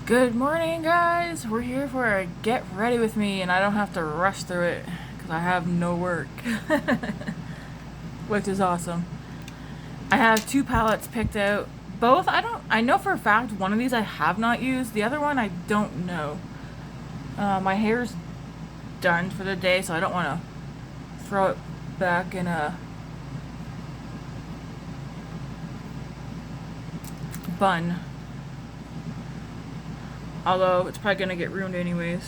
Good morning, guys. We're here for a get ready with me, and I don't have to rush through it because I have no work, which is awesome. I have two palettes picked out. Both, I know for a fact one of these I have not used. The other one I don't know. My hair's done for the day, so I don't want to throw it back in a bun. Although it's probably gonna get ruined anyways.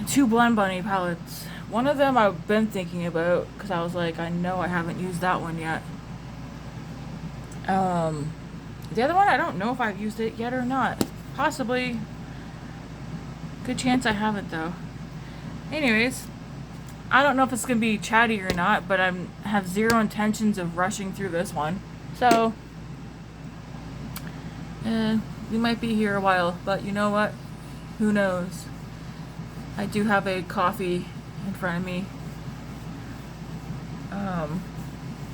Two Blend Bunny palettes. One of them I've been thinking about because I was like, I know I haven't used that one yet. The other one I don't know if I've used it yet or not. Possibly. Good chance I haven't though. Anyways, I don't know if it's gonna be chatty or not, but I have zero intentions of rushing through this one. So we might be here a while, but you know what? Who knows? I do have a coffee in front of me.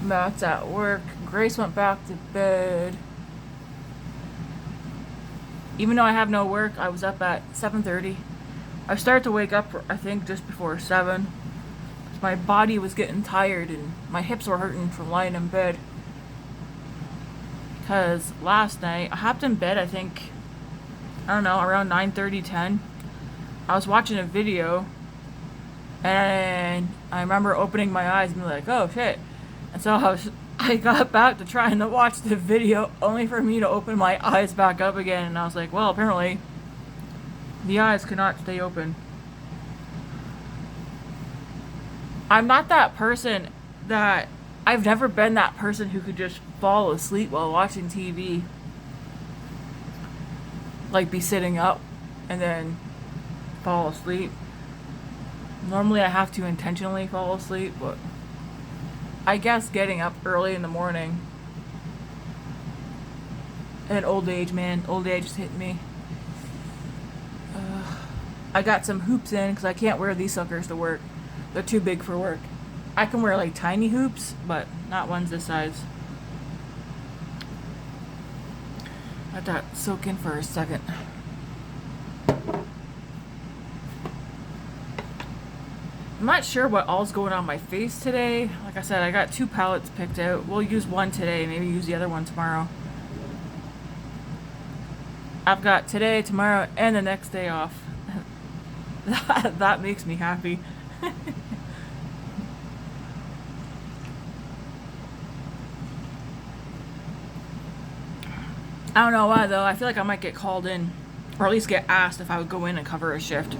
Matt's at work. Grace went back to bed. Even though I have no work, I was up at 7:30. I started to wake up, I think, just before 7. My body was getting tired and my hips were hurting from lying in bed. Because last night, I hopped in bed, I think, I don't know, around 9:30, 10. I was watching a video, and I remember opening my eyes and being like, oh shit. And so I got back to trying to watch the video, only for me to open my eyes back up again. And I was like, well, apparently, the eyes cannot stay open. I'm not that person that... I've never been that person who could just fall asleep while watching TV. Like, be sitting up and then fall asleep. Normally I have to intentionally fall asleep, but I guess getting up early in the morning. And old age, man. Old age is hitting me. I got some hoops in because I can't wear these suckers to work. They're too big for work. I can wear like tiny hoops, but not ones this size. Let that soak in for a second. I'm not sure what all's going on my face today. Like I said, I got two palettes picked out. We'll use one today, maybe use the other one tomorrow. I've got today, tomorrow, and the next day off. That makes me happy. I don't know why though. I feel like I might get called in, or at least get asked if I would go in and cover a shift.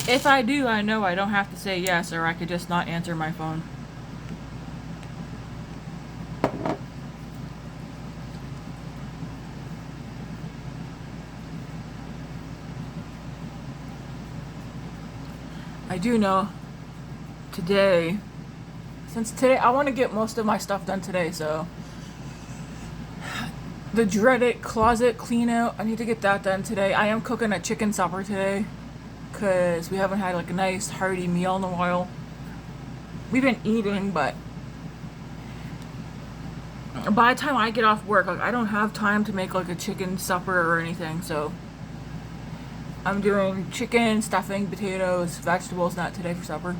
If I do, I know I don't have to say yes, or I could just not answer my phone. I do know today, since today I want to get most of my stuff done today, so the dreaded closet clean out, I need to get that done today. I am cooking a chicken supper today because we haven't had like a nice hearty meal in a while. We've been eating, but by the time I get off work, like I don't have time to make like a chicken supper or anything, so I'm doing chicken, stuffing, potatoes, vegetables, not today for supper.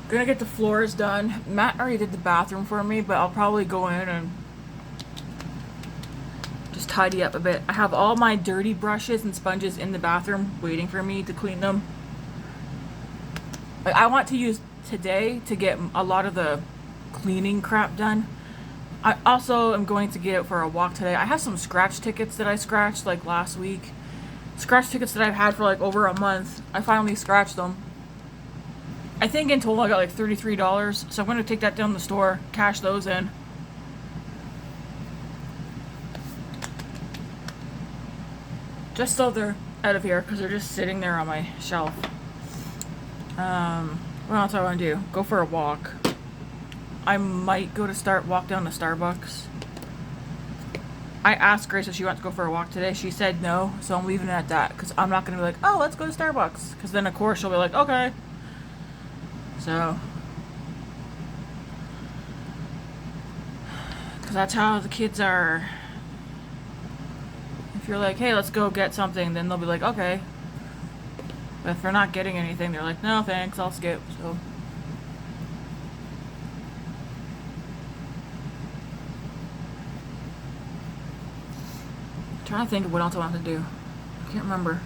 Gonna get the floors done. Matt already did the bathroom for me, but I'll probably go in and just tidy up a bit. I have all my dirty brushes and sponges in the bathroom waiting for me to clean them. Like, I want to use today to get a lot of the cleaning crap done. I also am going to get out for a walk today. I have some scratch tickets that I scratched like last week. Scratch tickets that I've had for like over a month. I finally scratched them. I think in total I got like $33, so I'm going to take that down to the store, cash those in. Just so they're out of here because they're just sitting there on my shelf. What else do I want to do? Go for a walk. I might go to walk down to Starbucks. I asked Grace if she wants to go for a walk today. She said no, so I'm leaving it at that because I'm not going to be like, oh, let's go to Starbucks. Because then, of course, she'll be like, okay. So, because that's how the kids are. If you're like, hey, let's go get something, then they'll be like, okay. But if they're not getting anything, they're like, no thanks, I'll skip. So I'm trying to think of what else I want to do. I can't remember.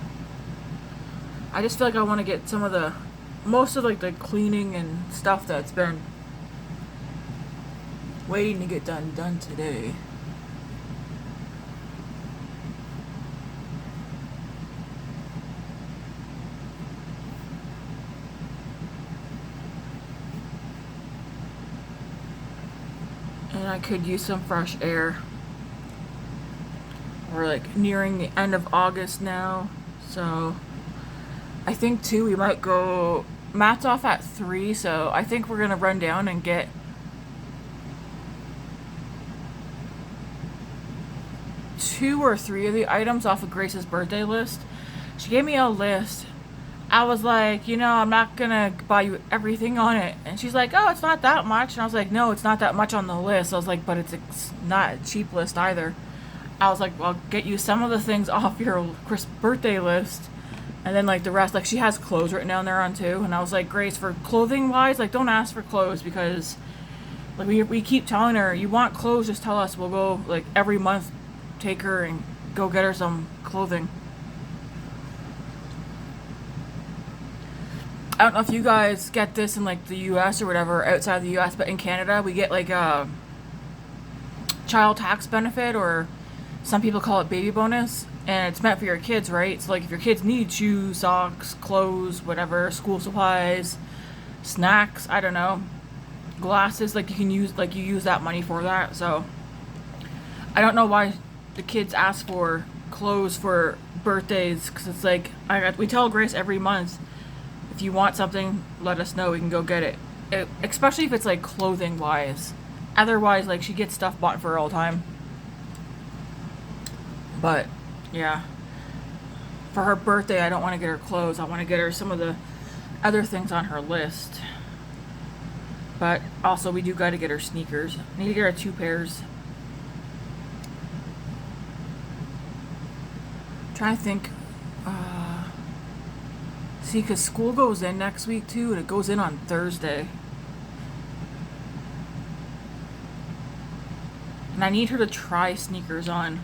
I just feel like I want to get some of the most of like the cleaning and stuff that's been waiting to get done today. And I could use some fresh air. We're like nearing the end of August now, so I think too we might go. Matt's off at 3, so I think we're gonna run down and get two or three of the items off of Grace's birthday list. She gave me a list. I was like, I'm not gonna buy you everything on it. And she's like, oh, it's not that much. And I was like, no, it's not that much on the list. I was like, but it's not a cheap list either. I was like, well, I'll get you some of the things off your birthday list. And then like the rest, like she has clothes written down there on too. And I was like, Grace, for clothing wise, like don't ask for clothes because like we keep telling her, you want clothes, just tell us. We'll go like every month, take her and go get her some clothing. I don't know if you guys get this in like the US or whatever, outside the US, but in Canada we get like a child tax benefit, or some people call it baby bonus, and it's meant for your kids, right? So like if your kids need shoes, socks, clothes, whatever, school supplies, snacks, I don't know, glasses, like you use that money for that. So I don't know why the kids ask for clothes for birthdays, because it's like we tell Grace every month, if you want something, let us know, we can go get it. Especially if it's like clothing wise. Otherwise, like she gets stuff bought for her all the time. But yeah, for her birthday I don't want to get her clothes. I want to get her some of the other things on her list. But also we do got to get her sneakers. I need to get her 2 pairs. I'm trying to think. See, because school goes in next week too, and it goes in on Thursday. And I need her to try sneakers on.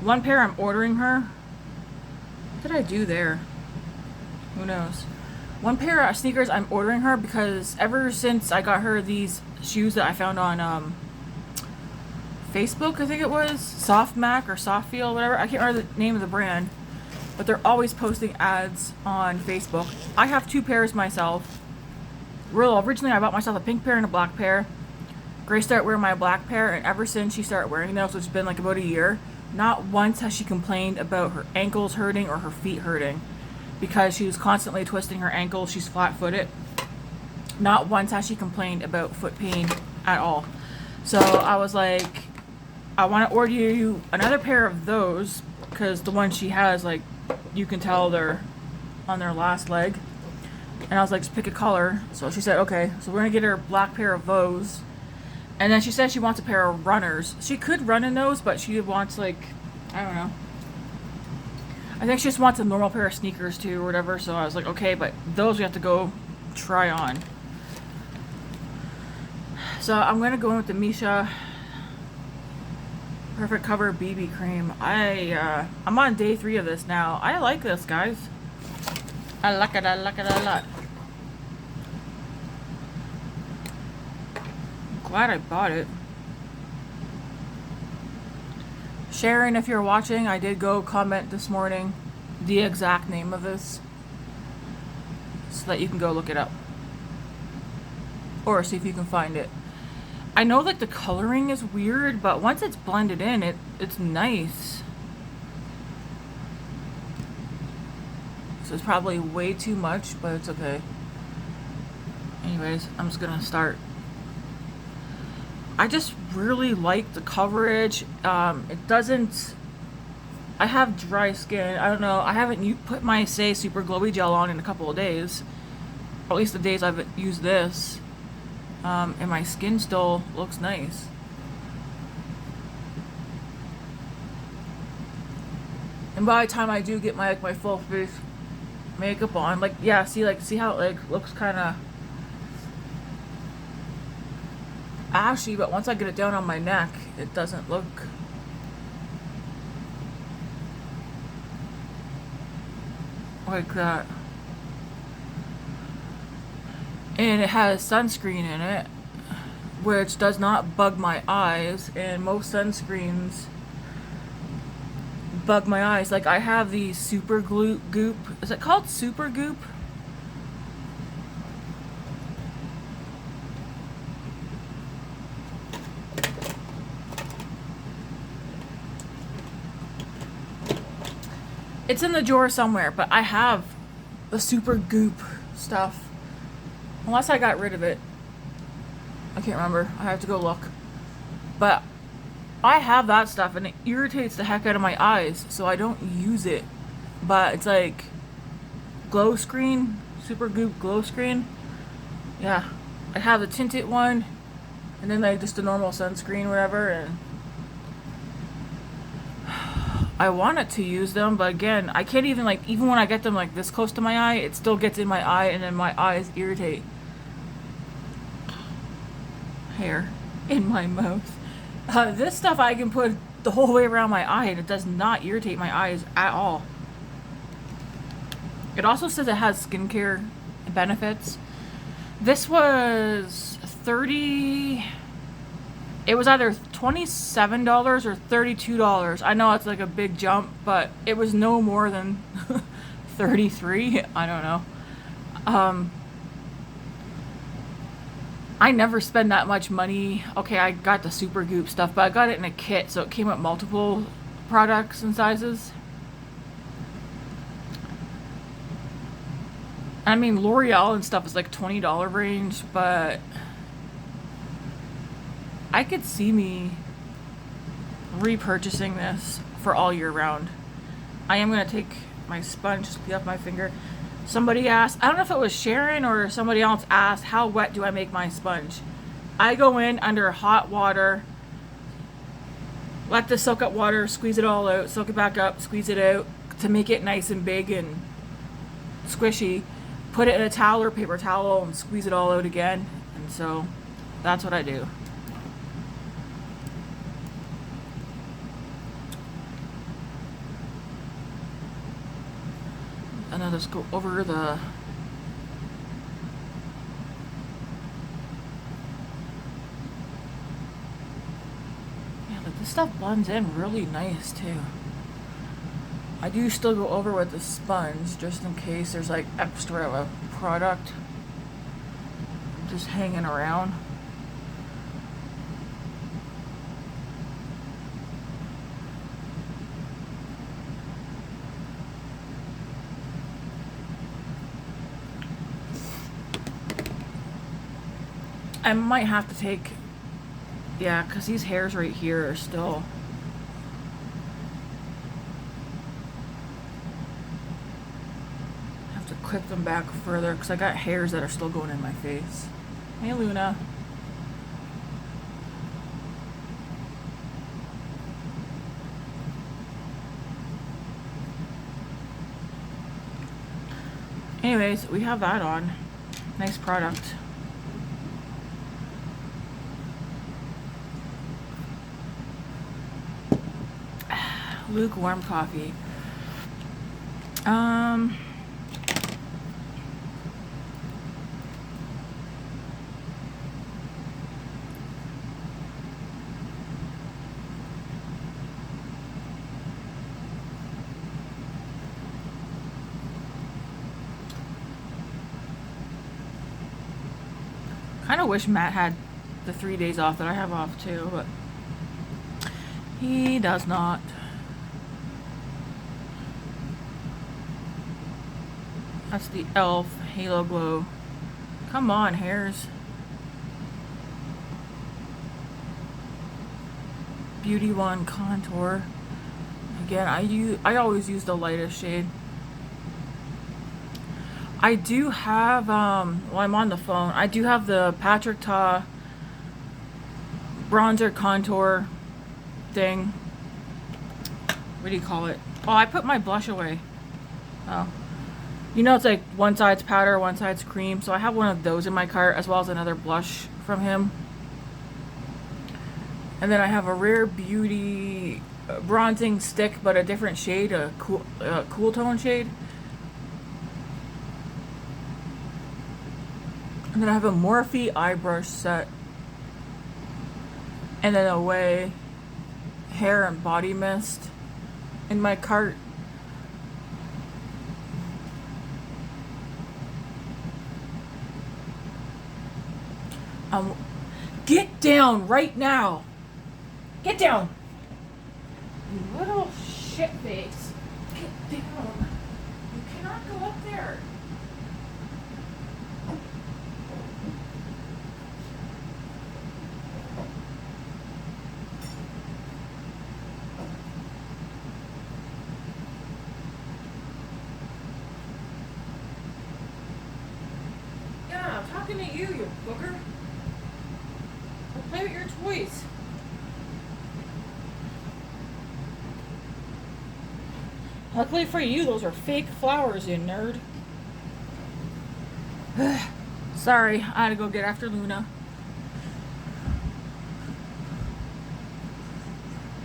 One pair I'm ordering her. What did I do there? Who knows? One pair of sneakers I'm ordering her because ever since I got her these shoes that I found on Facebook, I think it was Soft Mac or Soft Feel, whatever. I can't remember the name of the brand, but they're always posting ads on Facebook. I have 2 pairs myself. Originally I bought myself a pink pair and a black pair. Grace started wearing my black pair, and ever since she started wearing those, which has been like about a year, not once has she complained about her ankles hurting or her feet hurting, because she was constantly twisting her ankles. She's flat-footed. Not once has she complained about foot pain at all. So I was like, I want to order you another pair of those, because the ones she has, like, you can tell they're on their last leg. And I was like, just pick a color. So she said, okay. So we're going to get her a black pair of those. And then she said she wants a pair of runners. She could run in those, but she wants, like, I don't know. I think she just wants a normal pair of sneakers too, or whatever. So I was like, okay, but those we have to go try on. So I'm going to go in with the Misha Perfect Cover BB Cream. I'm on day 3 of this now. I like this, guys. I like it a lot. Glad I bought it. Sharon, if you're watching, I did go comment this morning the exact name of this so that you can go look it up or see if you can find it. I know that the coloring is weird, but once it's blended in, it's nice. So it's probably way too much, but it's okay. Anyways, I'm just gonna start. I just really like the coverage. It doesn't I have dry skin. I don't know. I haven't put my Say Super Glowy Gel on in a couple of days. Or at least the days I've used this. And my skin still looks nice. And by the time I do get my full face makeup on, like, yeah, see how it looks kind of ashy, but once I get it down on my neck, it doesn't look like that. And it has sunscreen in it, which does not bug my eyes, and most sunscreens bug my eyes. Like, I have the Super Goop. Is it called Super Goop? It's in the drawer somewhere, but I have the Super Goop stuff. Unless I got rid of it. I can't remember. I have to go look. But I have that stuff, and it irritates the heck out of my eyes, so I don't use it. But it's like glow screen, Super Goop glow screen. Yeah, I have the tinted one, and then like just a normal sunscreen, whatever. And I wanted to use them, but again, I can't even even when I get them like this close to my eye, it still gets in my eye, and then my eyes irritate. Hair in my mouth. This stuff I can put the whole way around my eye, and it does not irritate my eyes at all. It also says it has skincare benefits. This was it was either $27 or $32. I know it's like a big jump, but it was no more than 33. I don't know. I never spend that much money. Okay, I got the Super Goop stuff, but I got it in a kit, so it came with multiple products and sizes. I mean, L'Oreal and stuff is like $20 range, but I could see me repurchasing this for all year round. I am going to take my sponge, just off my finger. Somebody asked, I don't know if it was Sharon or somebody else asked, how wet do I make my sponge? I go in under hot water, let the soak up water, squeeze it all out, soak it back up, squeeze it out to make it nice and big and squishy. Put it in a towel or paper towel and squeeze it all out again. And so that's what I do. And I'll just go over the this stuff blends in really nice too. I do still go over with the sponge just in case there's like extra of a product just hanging around. I might have to take, yeah, because these hairs right here are still, I have to clip them back further because I got hairs that are still going in my face. Hey, Luna. Anyways, we have that on. Nice product. Lukewarm coffee. Kind of wish Matt had the 3 days off that I have off too, but he does not. That's the e.l.f. Halo Glow. Come on, hairs. Beauty One Contour. Again, I always use the lightest shade. I do have, while I'm on the phone, I do have the Patrick Ta bronzer contour thing. What do you call it? Oh, I put my blush away. Oh. You know, it's like one side's powder, one side's cream. So I have one of those in my cart, as well as another blush from him. And then I have a Rare Beauty bronzing stick, but a different shade, a cool tone shade. And then I have a Morphe eye brush set. And then Away hair and body mist in my cart. Get down right now. Get down. You little shit face. Get down. You cannot go up there. Yeah, I'm talking to you, you booger. Play with your toys. Luckily for you, those are fake flowers, you nerd. Sorry, I had to go get after Luna.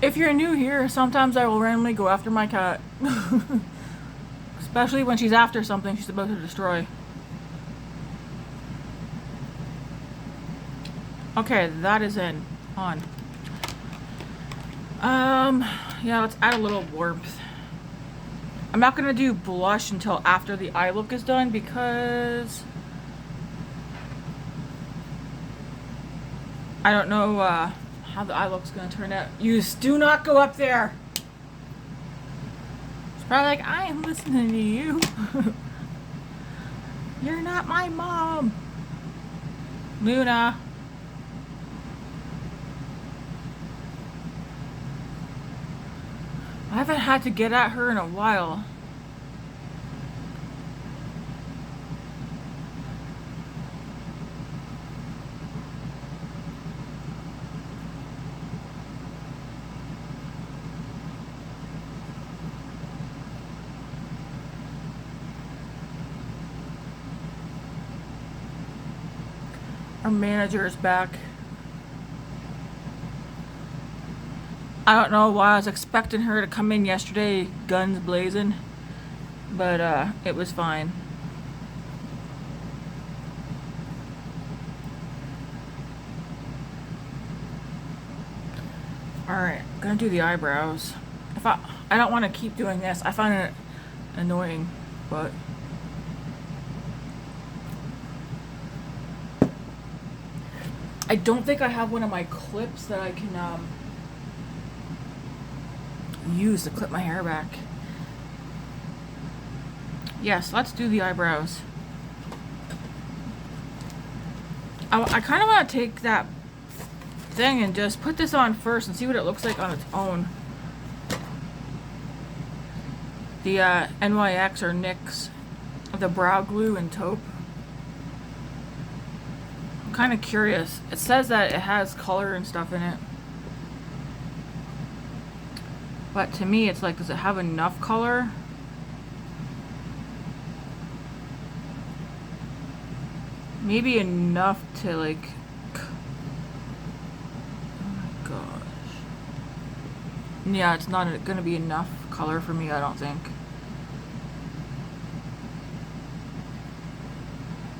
If you're new here, sometimes I will randomly go after my cat. Especially when she's after something she's about to destroy. Okay, that is on. Yeah, let's add a little warmth. I'm not gonna do blush until after the eye look is done because I don't know how the eye look's gonna turn out. You do not go up there. It's probably like, I am listening to you. You're not my mom. Luna. I haven't had to get at her in a while. Our manager is back. I don't know why I was expecting her to come in yesterday, guns blazing, but it was fine. Alright, gonna do the eyebrows. I don't want to keep doing this. I find it annoying, but I don't think I have one of my clips that I can use to clip my hair back. Yes, let's do the eyebrows. I kind of want to take that thing and just put this on first and see what it looks like on its own. The NYX or NYX, the brow glue and taupe. I'm kind of curious. It says that it has color and stuff in it. But to me, it's like, does it have enough color? Maybe enough to like, oh my gosh. Yeah, it's not gonna be enough color for me, I don't think.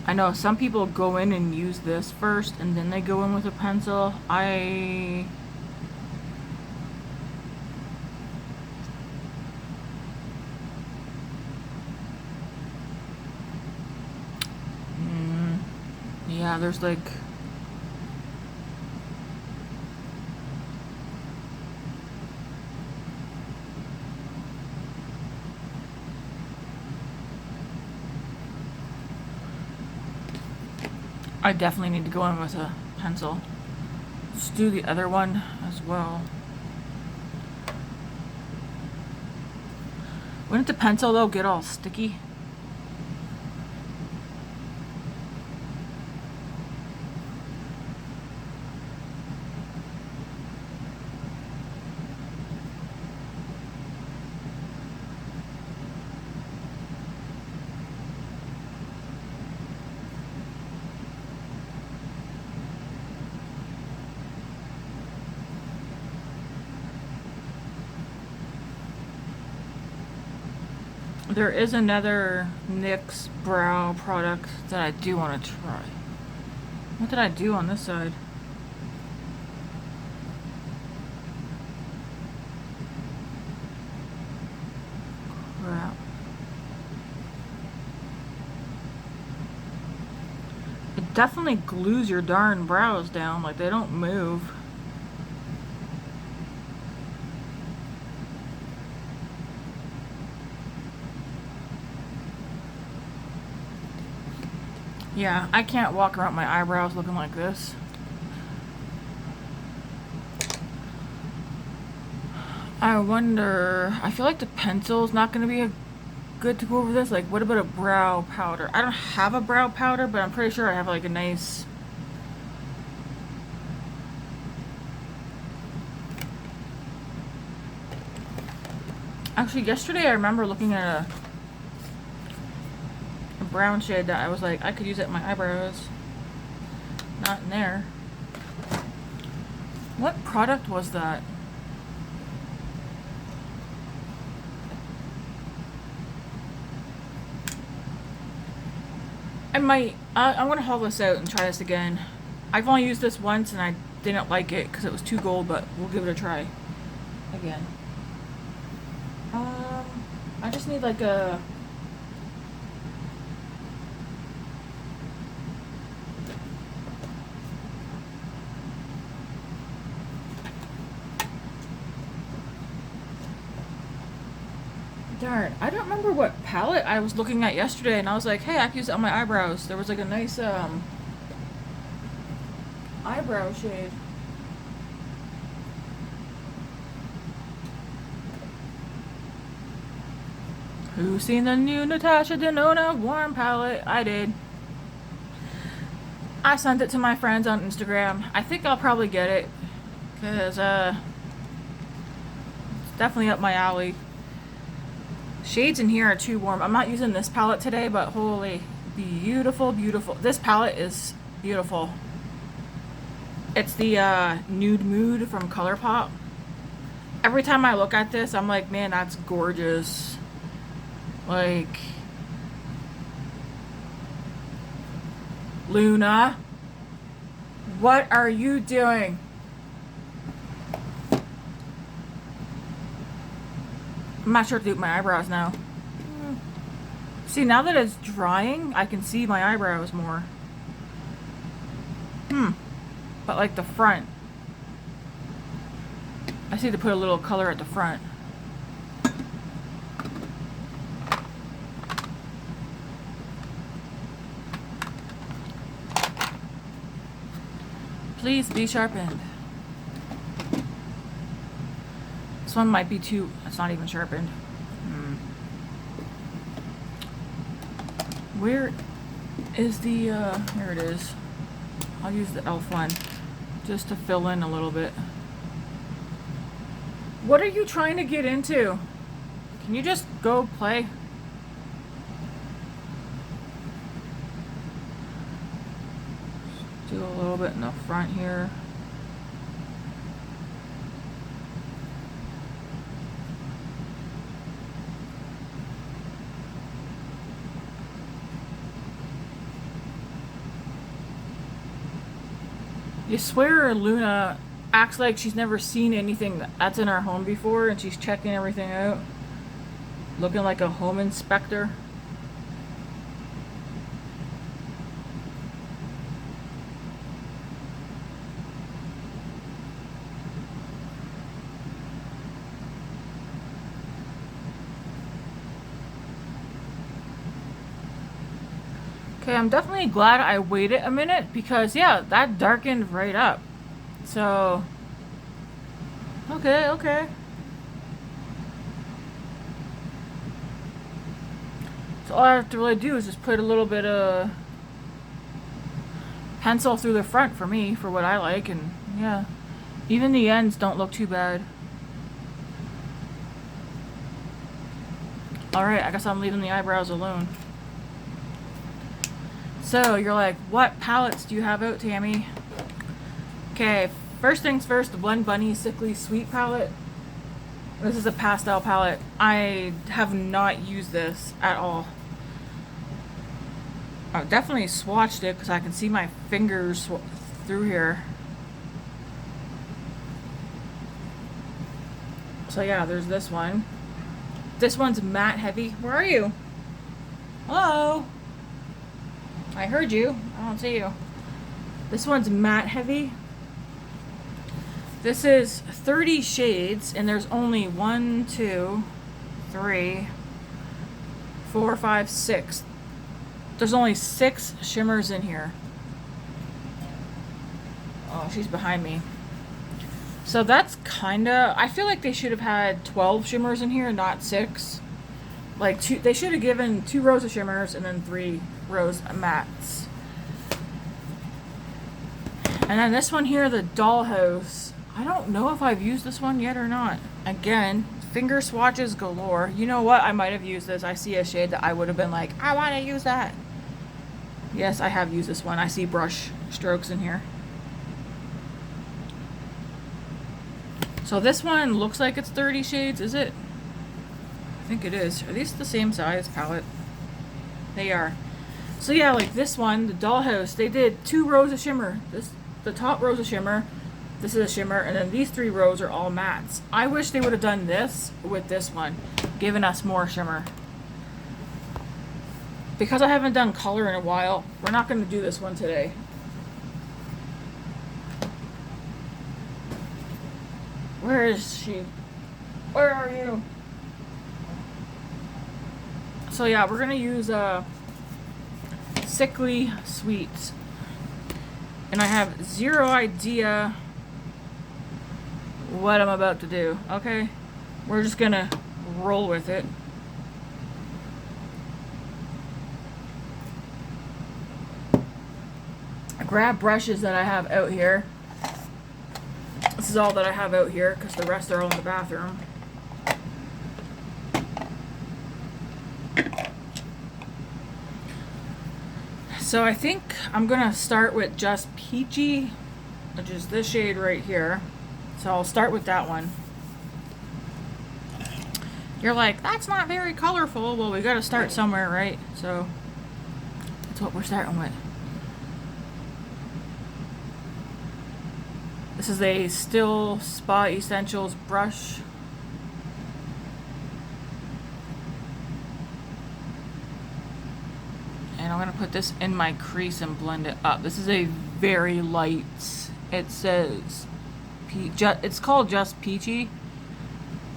I know some people go in and use this first and then they go in with a pencil. Yeah, there's like I definitely need to go in with a pencil. Let's do the other one as well. Wouldn't the pencil though get all sticky? There is another NYX brow product that I do want to try. What did I do on this side? Crap. It definitely glues your darn brows down, like they don't move. Yeah, I can't walk around my eyebrows looking like this. I wonder, I feel like the pencil's not going to be good to go over this. Like, what about a brow powder? I don't have a brow powder, but I'm pretty sure I have like a nice... Actually, yesterday I remember looking at a brown shade that I was like, I could use it in my eyebrows. Not in there. What product was that? I'm gonna haul this out and try this again. I've only used this once and I didn't like it because it was too gold, but we'll give it a try again. I just need like a... Darn, I don't remember what palette I was looking at yesterday and I was like, hey, I can use it on my eyebrows. There was like a nice eyebrow shade. Who's seen the new Natasha Denona Warm palette? I did. I sent it to my friends on Instagram. I think I'll probably get it because it's definitely up my alley. Shades in here are too warm. I'm not using this palette today, but holy, beautiful, beautiful. This palette is beautiful. It's the Nude Mood from ColourPop. Every time I look at this, I'm like, man, that's gorgeous. Like, Luna, what are you doing? I'm not sure what to do with my eyebrows now. See, now that it's drying, I can see my eyebrows more. But like the front, I just need to put a little color at the front. Please be sharpened. This one might be too... It's not even sharpened. Where is the... Here it is. I'll use the e.l.f. one just to fill in a little bit. What are you trying to get into? Can you just go play? Do a little bit in the front here. You swear Luna acts like she's never seen anything that's in our home before and she's checking everything out. Looking like a home inspector. Okay, I'm definitely glad I waited a minute because, yeah, that darkened right up. So, okay. So all I have to really do is just put a little bit of pencil through the front for me, for what I like, and yeah. Even the ends don't look too bad. Alright, I guess I'm leaving the eyebrows alone. So, you're like, what palettes do you have out, Tammy? Okay, first things first, the Blend Bunny Sickly Sweet palette. This is a pastel palette. I have not used this at all. I've definitely swatched it because I can see my fingers through here. So yeah, there's this one. This one's matte heavy. Where are you? Hello? I heard you. I don't see you. This one's matte heavy. This is 30 shades, and there's only 1, 2, 3, 4, 5, 6. There's only 6 shimmers in here. Oh, she's behind me. So that's kinda, I feel like they should have had 12 shimmers in here, not 6. Like they should have given 2 rows of shimmers and then 3 rows of mattes. And then this one here, the Dollhouse. I don't know if I've used this one yet or not. Again, finger swatches galore. You know what? I might have used this. I see a shade that I would have been like, I want to use that. Yes, I have used this one. I see brush strokes in here. So this one looks like it's 30 shades, is it? I think it is. Are these the same size palette? They are. So yeah, like this one, the Dollhouse, they did 2 rows of shimmer. The top row's a shimmer, this is a shimmer, and then these 3 rows are all mattes. I wish they would have done this with this one, given us more shimmer. Because I haven't done color in a while, we're not going to do this one today. Where is she? Where are you? So yeah, we're going to use Sickly Sweet. And I have 0 idea what I'm about to do, okay? We're just going to roll with it. I grab brushes that I have out here. This is all that I have out here because the rest are all in the bathroom. So I think I'm gonna start with Just Peachy, which is this shade right here. So I'll start with that one. You're like, that's not very colorful. Well, we gotta start somewhere, right? So that's what we're starting with. This is a Still Spa Essentials brush. And I'm going to put this in my crease and blend it up. This is a very light, it says, it's called Just Peachy.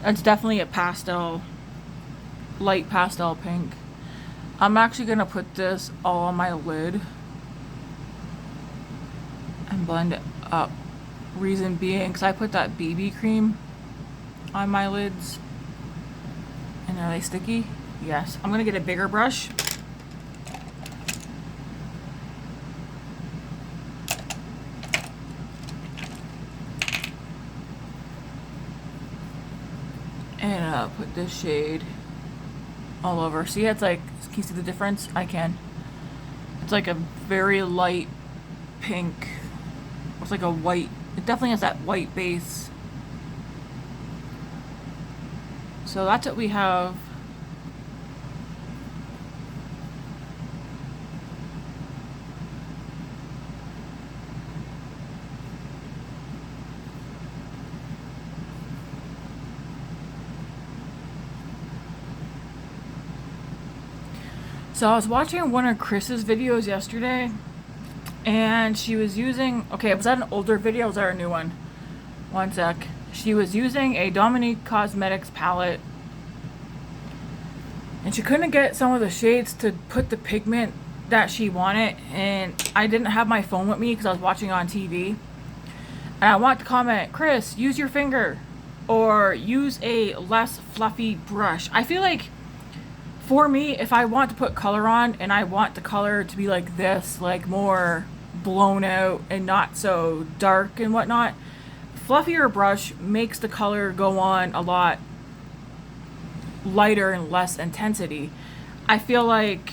It's definitely a pastel, light pastel pink. I'm actually going to put this all on my lid and blend it up. Reason being, because I put that BB cream on my lids. And are they sticky? Yes. I'm going to get a bigger brush. And put this shade all over. See, it's like, can you see the difference? I can. It's like a very light pink. It's like a white. It definitely has that white base. So that's what we have. So I was watching one of Chris's videos yesterday, and she was using, okay, was that an older video or was that a new one? One sec. She was using a Dominique Cosmetics palette, and she couldn't get some of the shades to put the pigment that she wanted, and I didn't have my phone with me because I was watching on TV. And I want to comment, Chris, use your finger or use a less fluffy brush. I feel like for me, if I want to put color on and I want the color to be like this, like more blown out and not so dark and whatnot, fluffier brush makes the color go on a lot lighter and less intensity. I feel like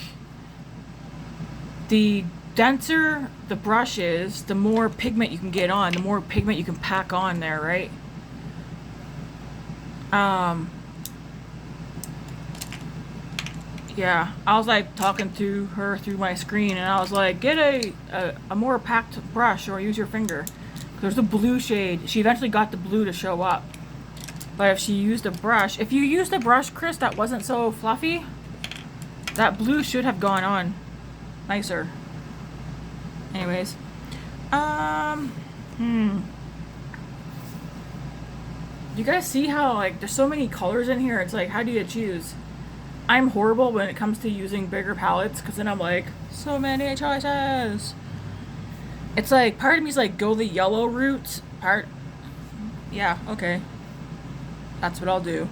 the denser the brush is, the more pigment you can get on, the more pigment you can pack on there, right? Yeah, I was like talking to her through my screen, and I was like, get a more packed brush or use your finger. There's a blue shade. She eventually got the blue to show up. But if she used a brush, if you used a brush, Chris, that wasn't so fluffy, that blue should have gone on nicer. Anyways, you guys see how like there's so many colors in here? It's like, how do you choose? I'm horrible when it comes to using bigger palettes, because then I'm like, so many choices. It's like, part of me's like, go the yellow route. Yeah, okay. That's what I'll do.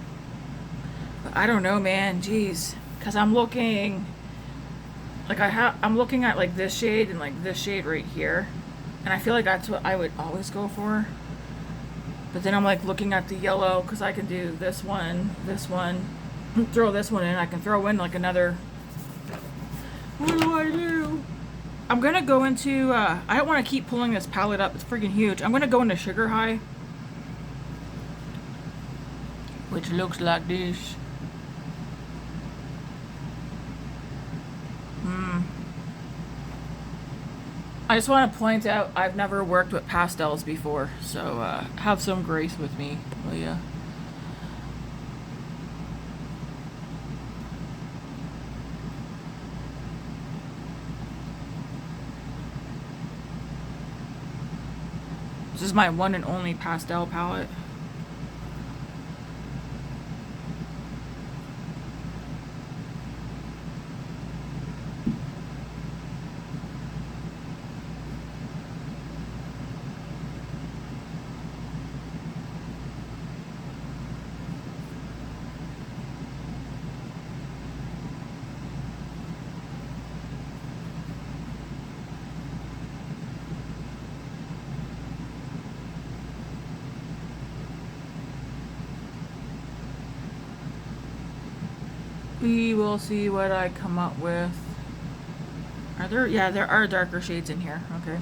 But I don't know, man. Jeez. Because I'm looking, like I'm looking at like this shade and like this shade right here. And I feel like that's what I would always go for. But then I'm like looking at the yellow, because I can do this one, throw this one in. I can throw in like another. What do I do? I'm gonna go into, I don't want to keep pulling this palette up. It's freaking huge. I'm gonna go into Sugar High, which looks like this. I just want to point out I've never worked with pastels before, so have some grace with me, will ya? This is my one and only pastel palette. We will see what I come up with. Are there? Yeah, there are darker shades in here. Okay.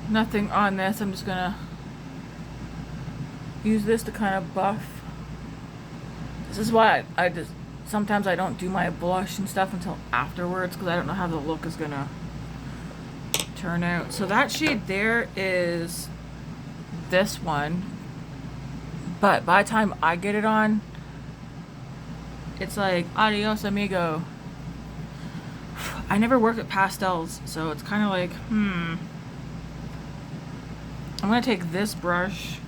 Nothing on this. I'm just gonna use this to kind of buff. This is why I just sometimes I don't do my blush and stuff until afterwards, because I don't know how the look is gonna turn out. So that shade there is this one, but by the time I get it on, it's like adios amigo. I never work with pastels, so it's kind of like I'm gonna take this brush.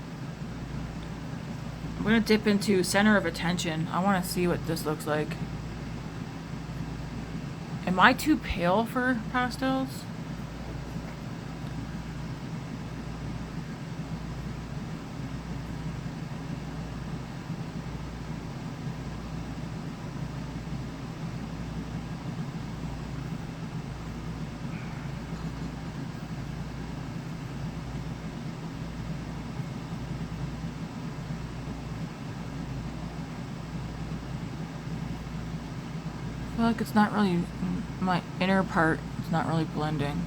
I'm going to dip into Center of Attention. I want to see what this looks like. Am I too pale for pastels? I feel like it's not really, my inner part, it's not really blending.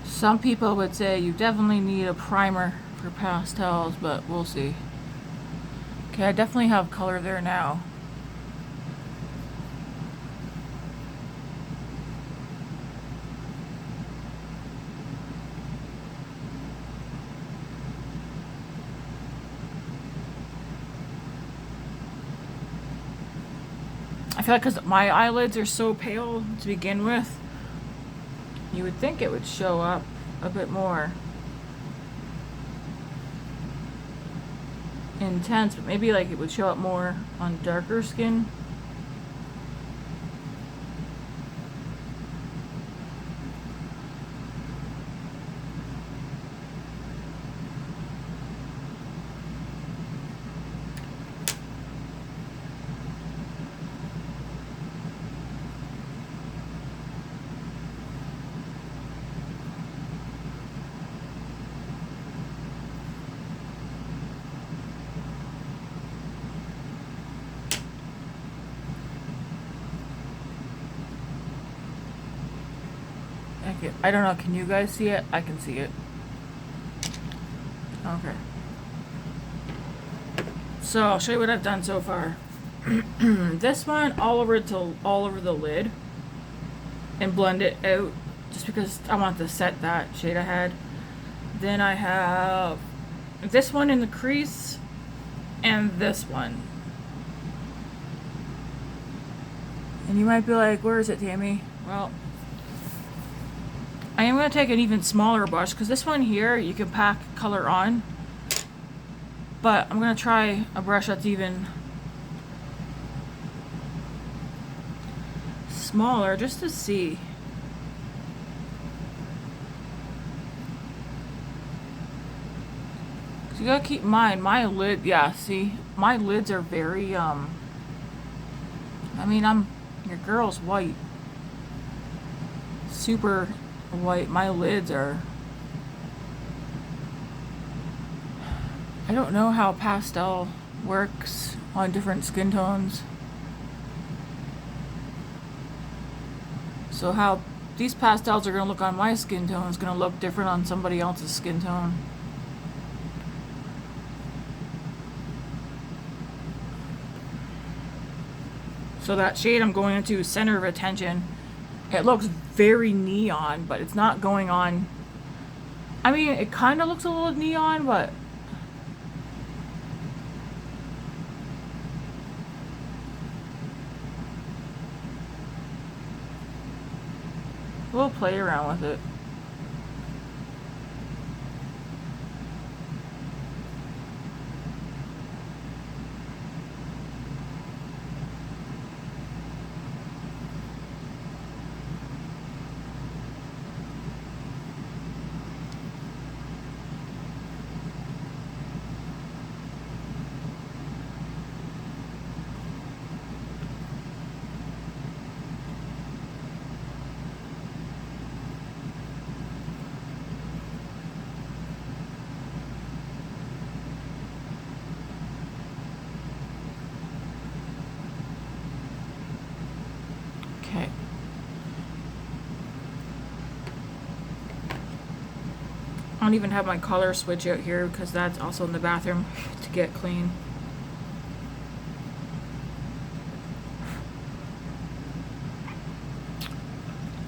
Some people would say you definitely need a primer for pastels, but we'll see. Okay, I definitely have color there now. I feel like because my eyelids are so pale to begin with, you would think it would show up a bit more intense, but maybe like it would show up more on darker skin. I don't know, can you guys see it? I can see it. Okay. So I'll show you what I've done so far. This one all over the lid and blend it out just because I want to set that shade I had. Then I have this one in the crease and this one. And you might be like, where is it, Tammy? Well, I am going to take an even smaller brush because this one here you can pack color on, but I'm going to try a brush that's even smaller just to see. So you got to keep in mind my lid, yeah, see, my lids are very I mean, your girl's white, super white. My lids are, I don't know how pastel works on different skin tones. So how these pastels are going to look on my skin tone is going to look different on somebody else's skin tone. So that shade I'm going into Center of Attention. It looks very neon, but it's not going on. I mean, it kind of looks a little neon, but we'll play around with it. Okay. I don't even have my color switch out here because that's also in the bathroom to get clean.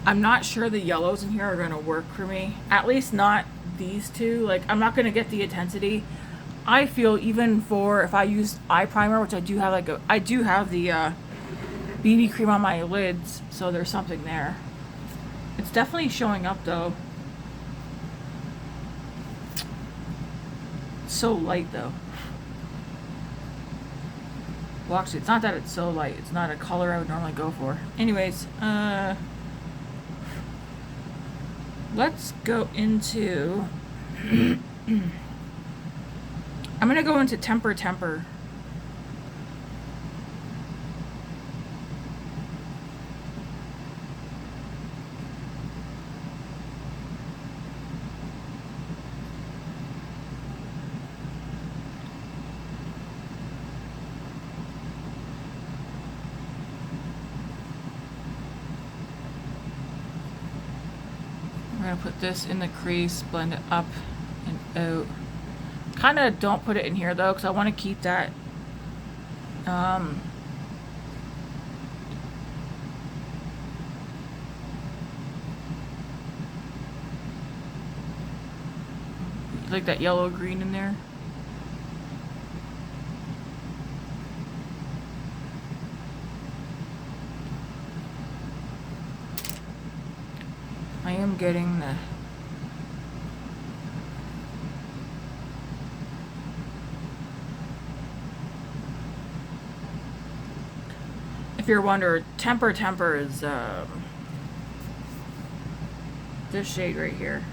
I'm not sure the yellows in here are going to work for me. At least not these two. Like, I'm not going to get the intensity. I feel even for if I use eye primer, which I do have, like I do have the BB cream on my lids, so there's something there. It's definitely showing up though. It's so light though. Well, actually, it's not that it's so light. It's not a color I would normally go for. Anyways, let's go into I'm gonna go into Temper. I'm gonna put this in the crease, blend it up and out. Kind of don't put it in here though, because I want to keep that like that yellow green in there. I am getting the... If you're wondering, temper is this shade right here.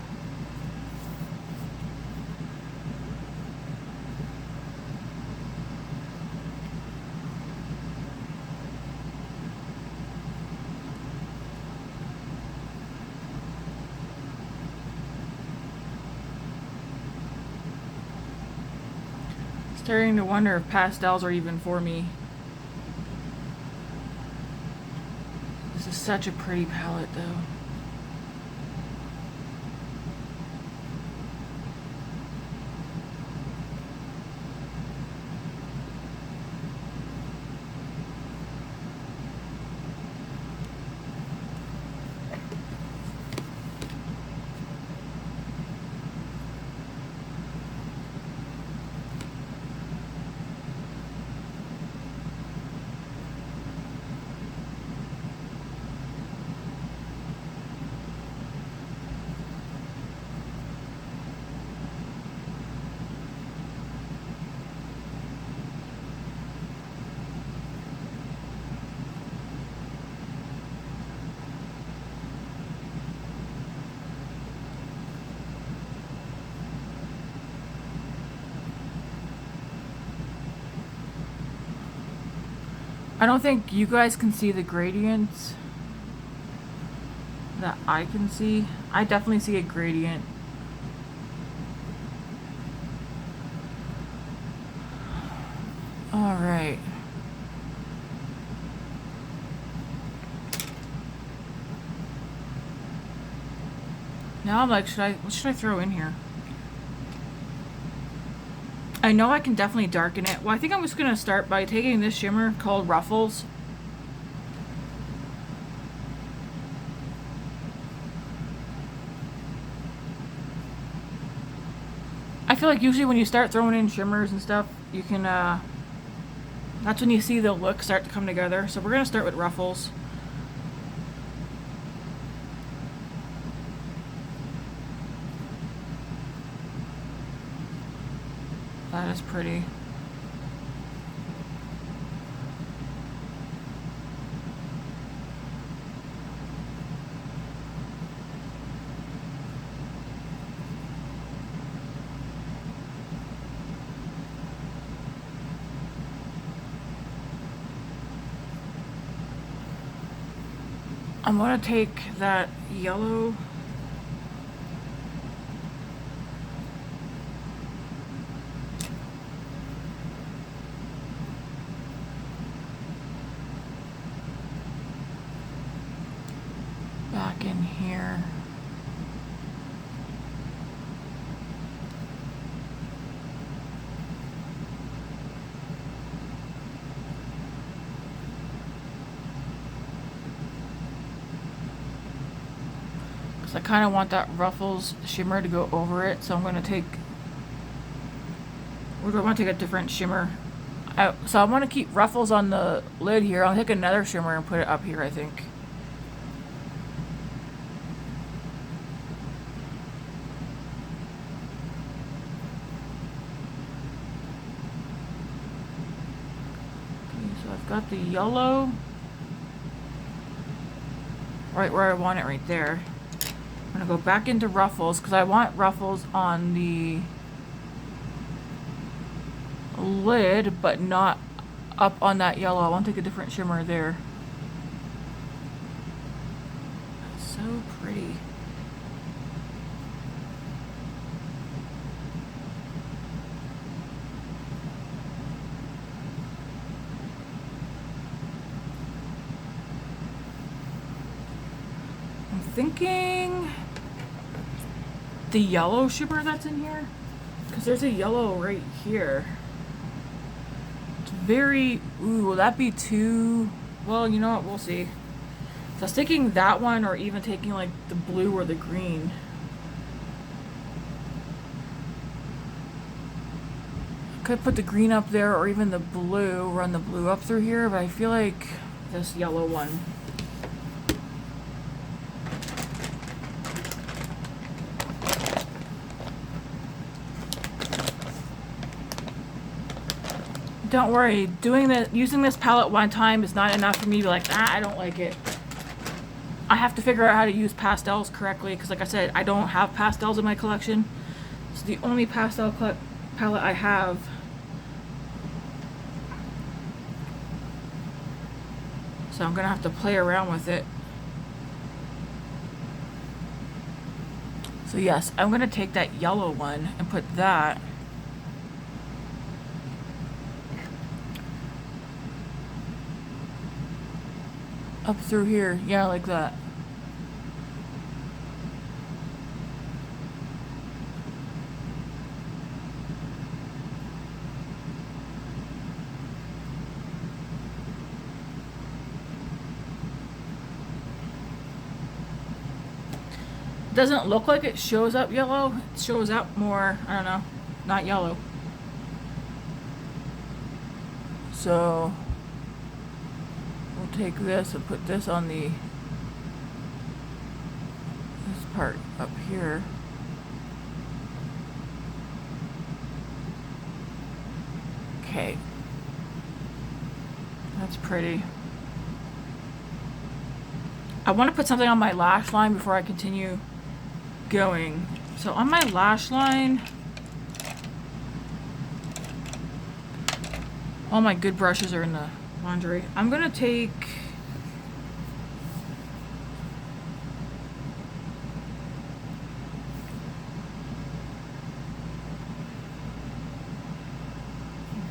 Starting to wonder if pastels are even for me. This is such a pretty palette though. I don't think you guys can see the gradients that I can see. I definitely see a gradient. All right. Now I'm like, what should I throw in here? I know I can definitely darken it. Well, I think I'm just going to start by taking this shimmer called Ruffles. I feel like usually when you start throwing in shimmers and stuff, you can, that's when you see the look start to come together. So we're going to start with Ruffles. That is pretty. I'm going to take that yellow back in here. Because I kind of want that Ruffles shimmer to go over it, so I'm going to take, we're going to take a different shimmer. So I want to keep Ruffles on the lid here. I'll take another shimmer and put it up here, I think. So I've got the yellow right where I want it, right there. I'm going to go back into Ruffles because I want Ruffles on the lid but not up on that yellow. I want to take a different shimmer there. That's so pretty. I'm thinking the yellow shimmer that's in here, because there's a yellow right here. It's very, ooh, will that be too, well, you know what, we'll see. So I was thinking that one, or even taking like the blue or the green. Could put the green up there, or even the blue, run the blue up through here, but I feel like this yellow one. don't worry. Using this palette one time is not enough for me to be like, I don't like it. I have to figure out how to use pastels correctly because, like I said, I don't have pastels in my collection. It's the only pastel palette I have. So I'm gonna have to play around with it. So yes, I'm gonna take that yellow one and put that up through here. Yeah, like that. Doesn't look like it shows up yellow. It shows up more, I don't know, not yellow. So we'll take this and put this on this part up here. Okay. That's pretty. I want to put something on my lash line before I continue going. So on my lash line, all my good brushes are in the laundry. I'm gonna take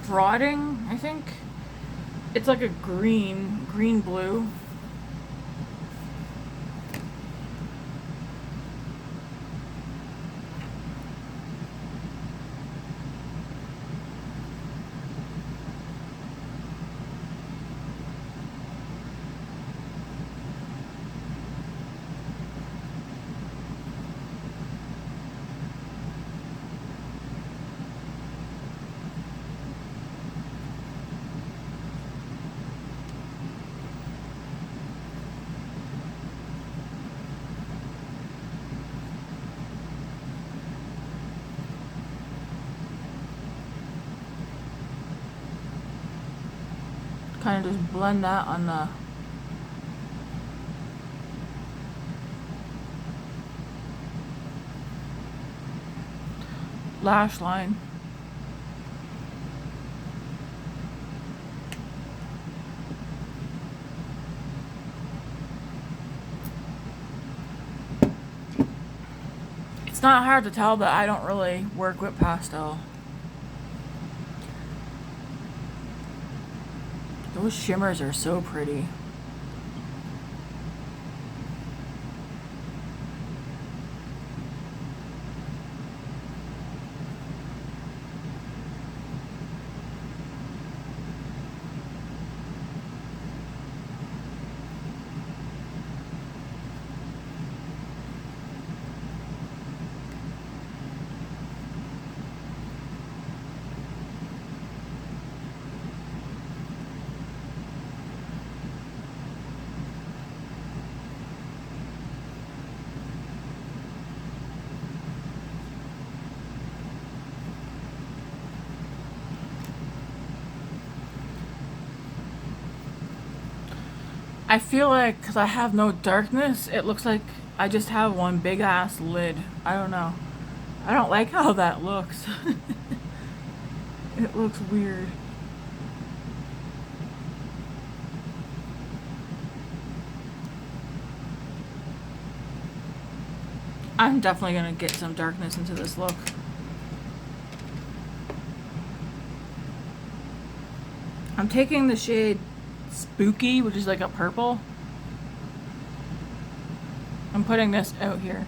broading, I think. It's like a green blue. Kind of just blend that on the lash line. It's not hard to tell that I don't really work with pastel. Those shimmers are so pretty. I feel like because I have no darkness, it looks like I just have one big ass lid. I don't know. I don't like how that looks. It looks weird. I'm definitely gonna get some darkness into this look. I'm taking the shade Spooky, which is like a purple. I'm putting this out here.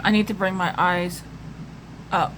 I need to bring my eyes up.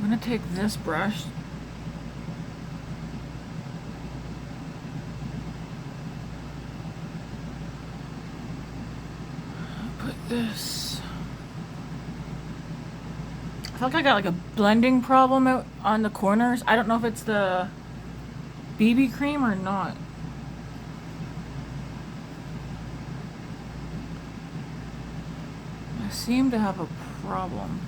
I'm gonna take this brush. Put this. I feel like I got like a blending problem out on the corners. I don't know if it's the BB cream or not. I seem to have a problem.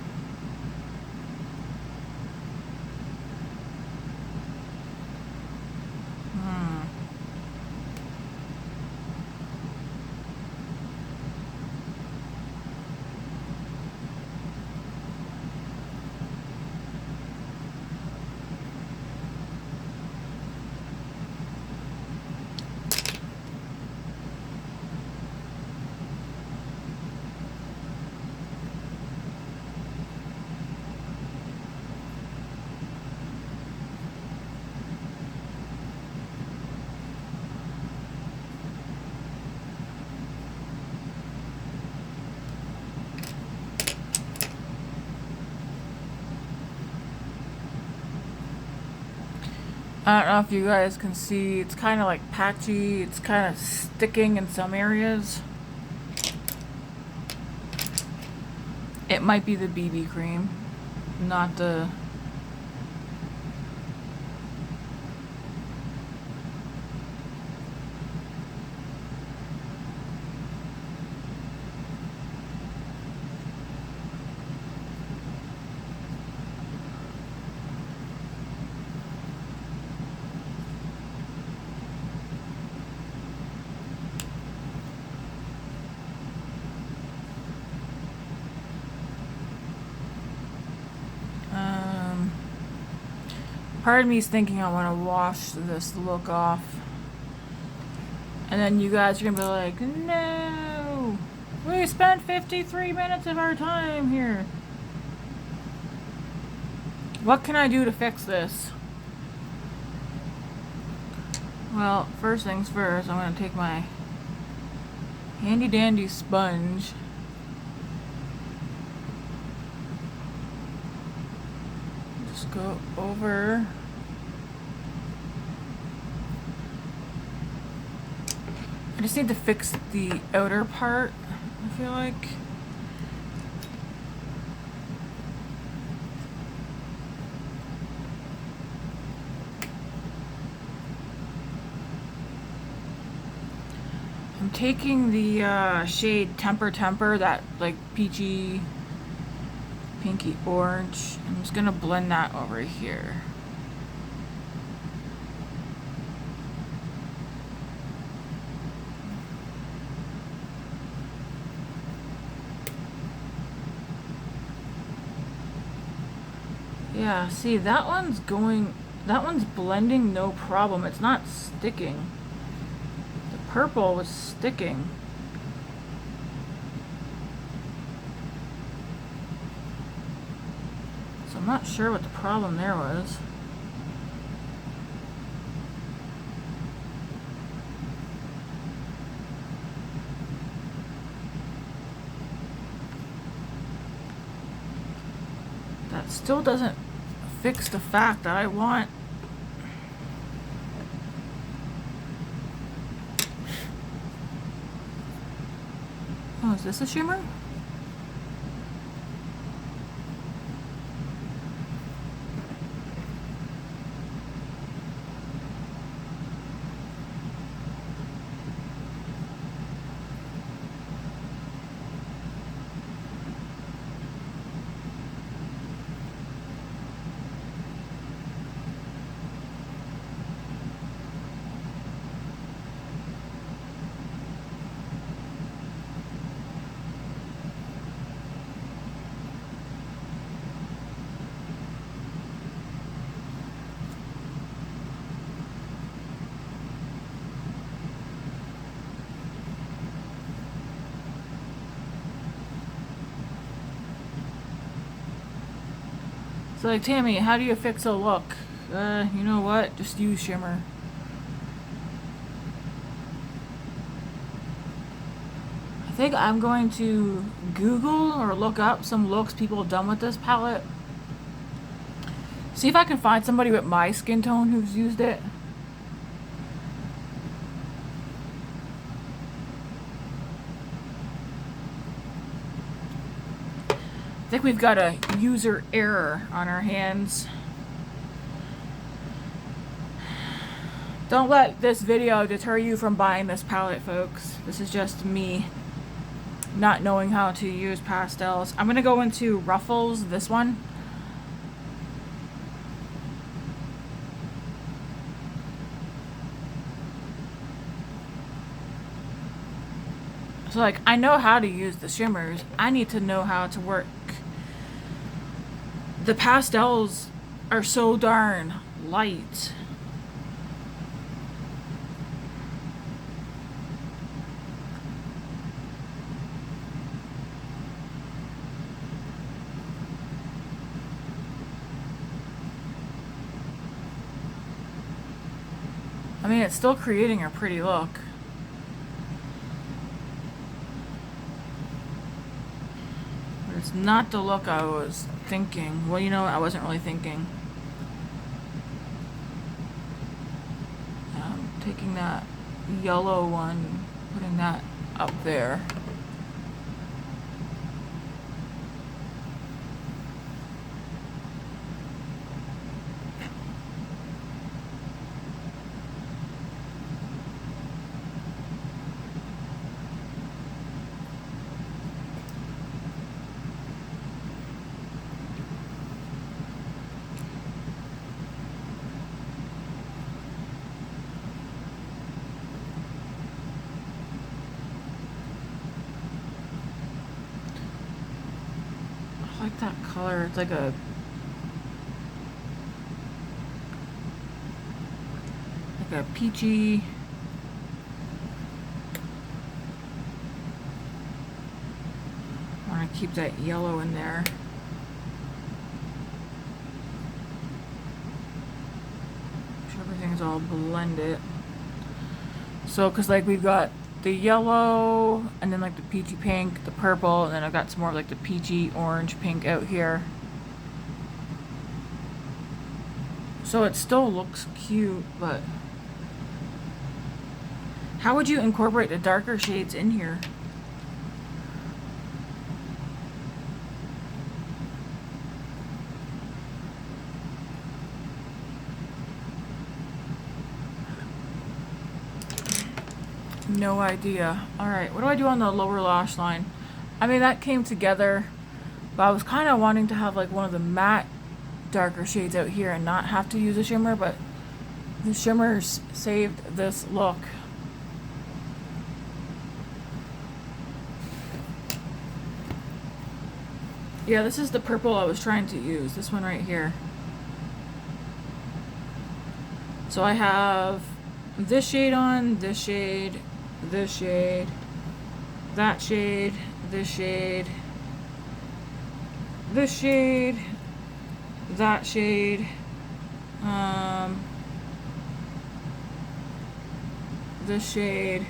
I don't know if you guys can see, it's kind of like patchy, it's kind of sticking in some areas. It might be the BB cream, not the... Part of me is thinking I want to wash this look off. And then you guys are going to be like, no! We spent 53 minutes of our time here. What can I do to fix this? Well, first things first, I'm going to take my handy dandy sponge. Just go over. I just need to fix the outer part, I feel like. I'm taking the shade Temper, that like peachy, pinky orange. I'm just gonna blend that over here. Yeah, see, that one's blending no problem. It's not sticking. The purple was sticking. So I'm not sure what the problem there was. That still doesn't fix the fact that I want is this a shimmer? So like, Tammy, how do you fix a look? You know what? Just use shimmer. I think I'm going to Google or look up some looks people have done with this palette. See if I can find somebody with my skin tone who's used it. I think we've got a user error on our hands. Don't let this video deter you from buying this palette, folks. This is just me not knowing how to use pastels. I'm gonna go into Ruffles, this one. So like, I know how to use the shimmers. I need to know how to work. The pastels are so darn light. I mean, it's still creating a pretty look. But it's not the look I was thinking. Well, you know, I wasn't really thinking. Taking that yellow one, putting that up there. I like that color. It's like a peachy. I want to keep that yellow in there. Make sure everything's all blended. So, cause like we've got the yellow, and then like the peachy pink, the purple, and then I've got some more of like the peachy orange pink out here. So it still looks cute, but how would you incorporate the darker shades in here? No idea. Alright, what do I do on the lower lash line? I mean, that came together, but I was kind of wanting to have like one of the matte darker shades out here and not have to use a shimmer, but the shimmers saved this look. Yeah, this is the purple I was trying to use, this one right here. So I have this shade on, this shade, this shade, that shade, this shade, this shade, that shade, this shade.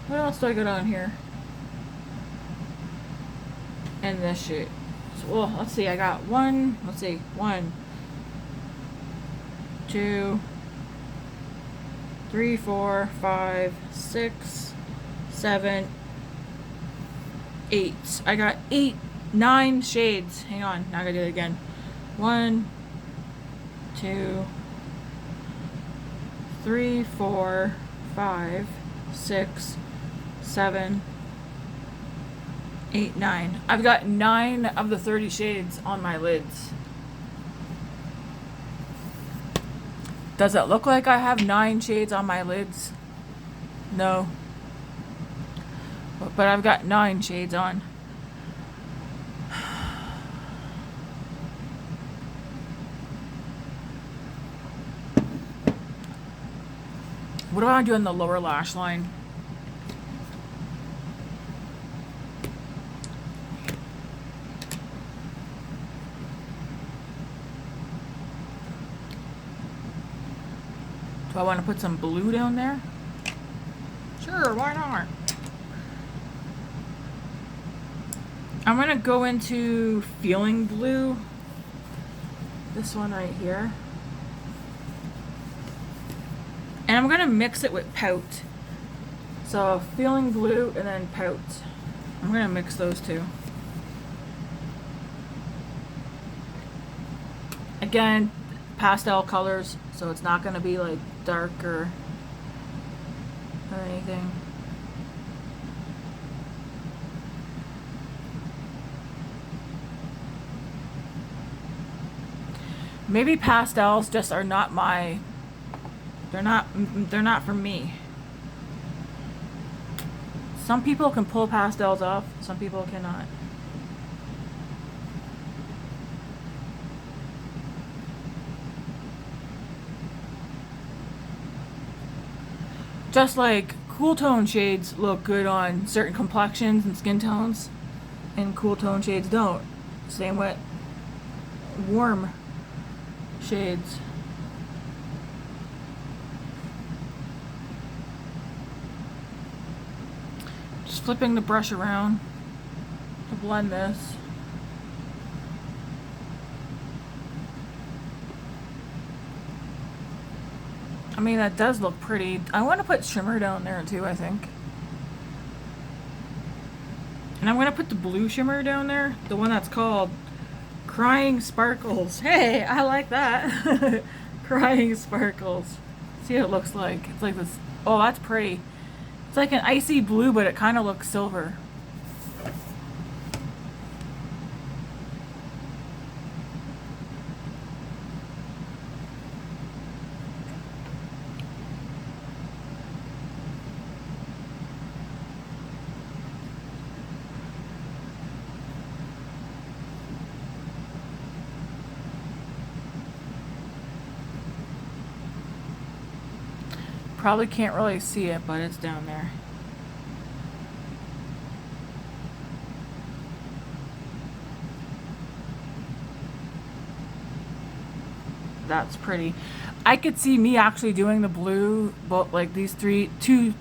What else do I got on here? And this shade. So, well, let's see, I got one, let's see, 1, 2, 3, 4, 5, 6, 7, 8. I got 9 shades. Hang on, now I gotta do it again. 1, 2, 3, 4, 5, 6, 7, 8, 9. I've got 9 of the 30 shades on my lids. Does it look like I have 9 shades on my lids? No. But I've got 9 shades on. What do I do on the lower lash line? Do I want to put some blue down there? Sure, why not? I'm gonna go into Feeling Blue. This one right here. And I'm gonna mix it with Pout. So Feeling Blue and then Pout. I'm gonna mix those two. Again, pastel colors, so it's not gonna be like dark or anything. Maybe pastels just are not my, they're not for me. Some people can pull pastels off, some people cannot. Just like cool tone shades look good on certain complexions and skin tones, and cool tone shades don't. Same with warm shades. Just flipping the brush around to blend this. I mean, that does look pretty. I want to put shimmer down there too, I think. And I'm going to put the blue shimmer down there. The one that's called Crying Sparkles. Hey, I like that. Crying Sparkles. See what it looks like. It's like this. Oh, that's pretty. It's like an icy blue, but it kind of looks silver. Probably can't really see it, but it's down there. That's pretty. I could see me actually doing the blue, but like these two,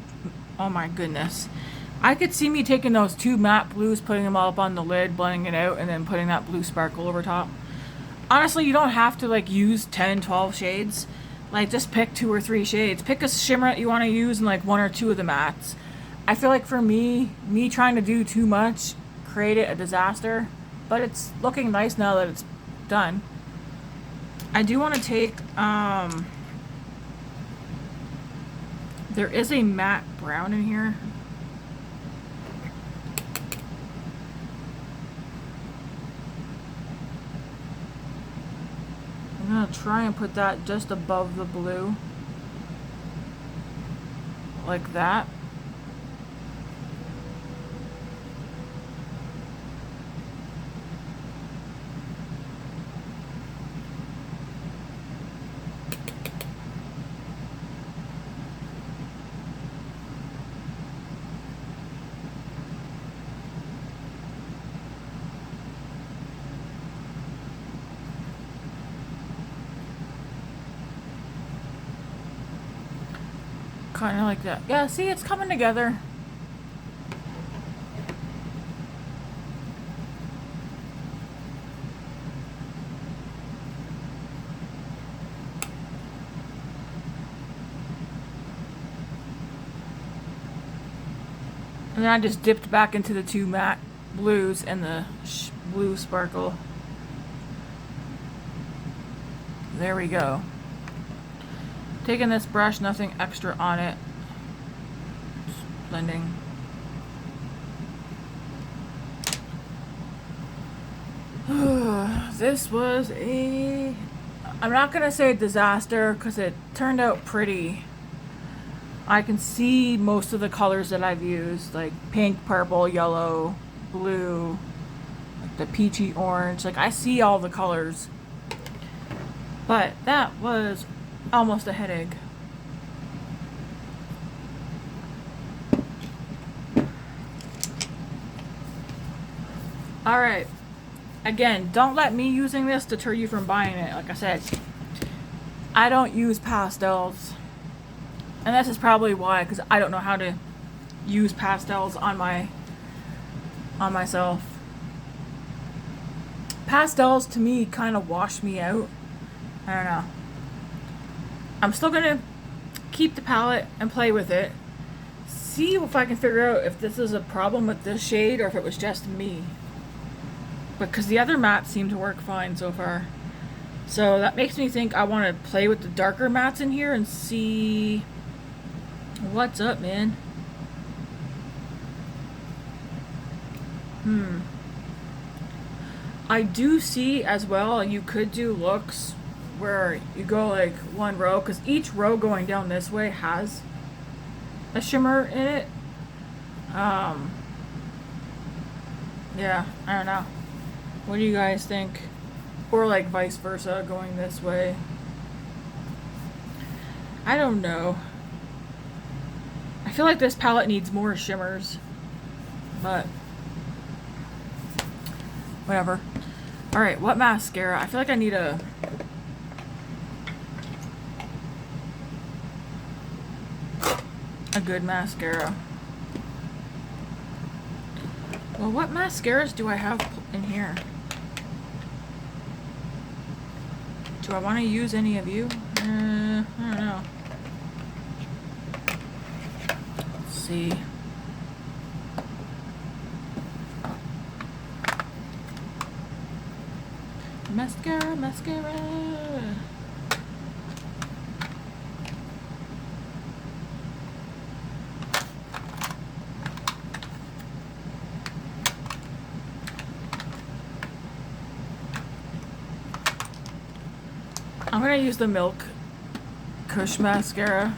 oh my goodness. I could see me taking those two matte blues, putting them all up on the lid, blending it out, and then putting that blue sparkle over top. Honestly, you don't have to like use 10, 12 shades. Like, just pick 2 or 3 shades. Pick a shimmer that you want to use and like 1 or 2 of the mattes. I feel like for me trying to do too much created a disaster. But it's looking nice now that it's done. I do want to take, there is a matte brown in here. I'm going to try and put that just above the blue. Like that. Kind of like that. Yeah, see, it's coming together. And then I just dipped back into the 2 matte blues and the blue sparkle. There we go. Taking this brush, nothing extra on it. Just blending. This was I'm not gonna say a disaster because it turned out pretty. I can see most of the colors that I've used, like pink, purple, yellow, blue, like the peachy orange. Like, I see all the colors. But that was almost a headache. Alright. Again, don't let me using this deter you from buying it. Like I said, I don't use pastels. And this is probably why, because I don't know how to use pastels on myself. pastels to me kind of wash me out. I don't know. I'm still gonna keep the palette and play with it. See if I can figure out if this is a problem with this shade or if it was just me. Because the other mattes seem to work fine so far. So that makes me think I want to play with the darker mattes in here and see what's up, man. I do see as well, you could do looks where you go like one row, because each row going down this way has a shimmer in it. Yeah, I don't know. What do you guys think? Or like vice versa, going this way. I don't know. I feel like this palette needs more shimmers, but whatever. Alright, what mascara? I feel like I need a good mascara. Well, what mascaras do I have in here? Do I want to use any of you? I don't know. Let's see. Mascara, mascara. I'm gonna use the Milk Kush mascara.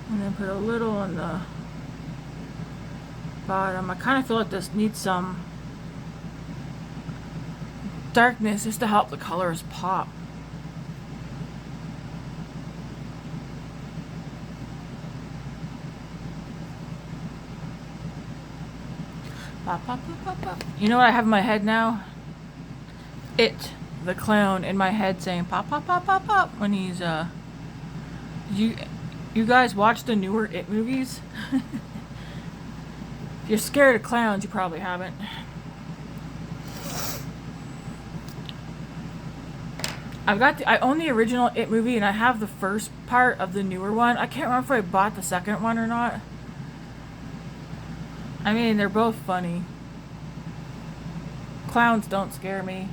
And then put a little on the bottom. I kind of feel like this needs some darkness just to help the colors pop. Pop, pop, pop, pop, pop. You know what I have in my head now? It, the clown, in my head saying pop, pop, pop, pop, pop when he's You guys watch the newer It movies? If you're scared of clowns, you probably haven't. I own the original It movie, and I have the first part of the newer one. I can't remember if I bought the second one or not. I mean, they're both funny. Clowns don't scare me.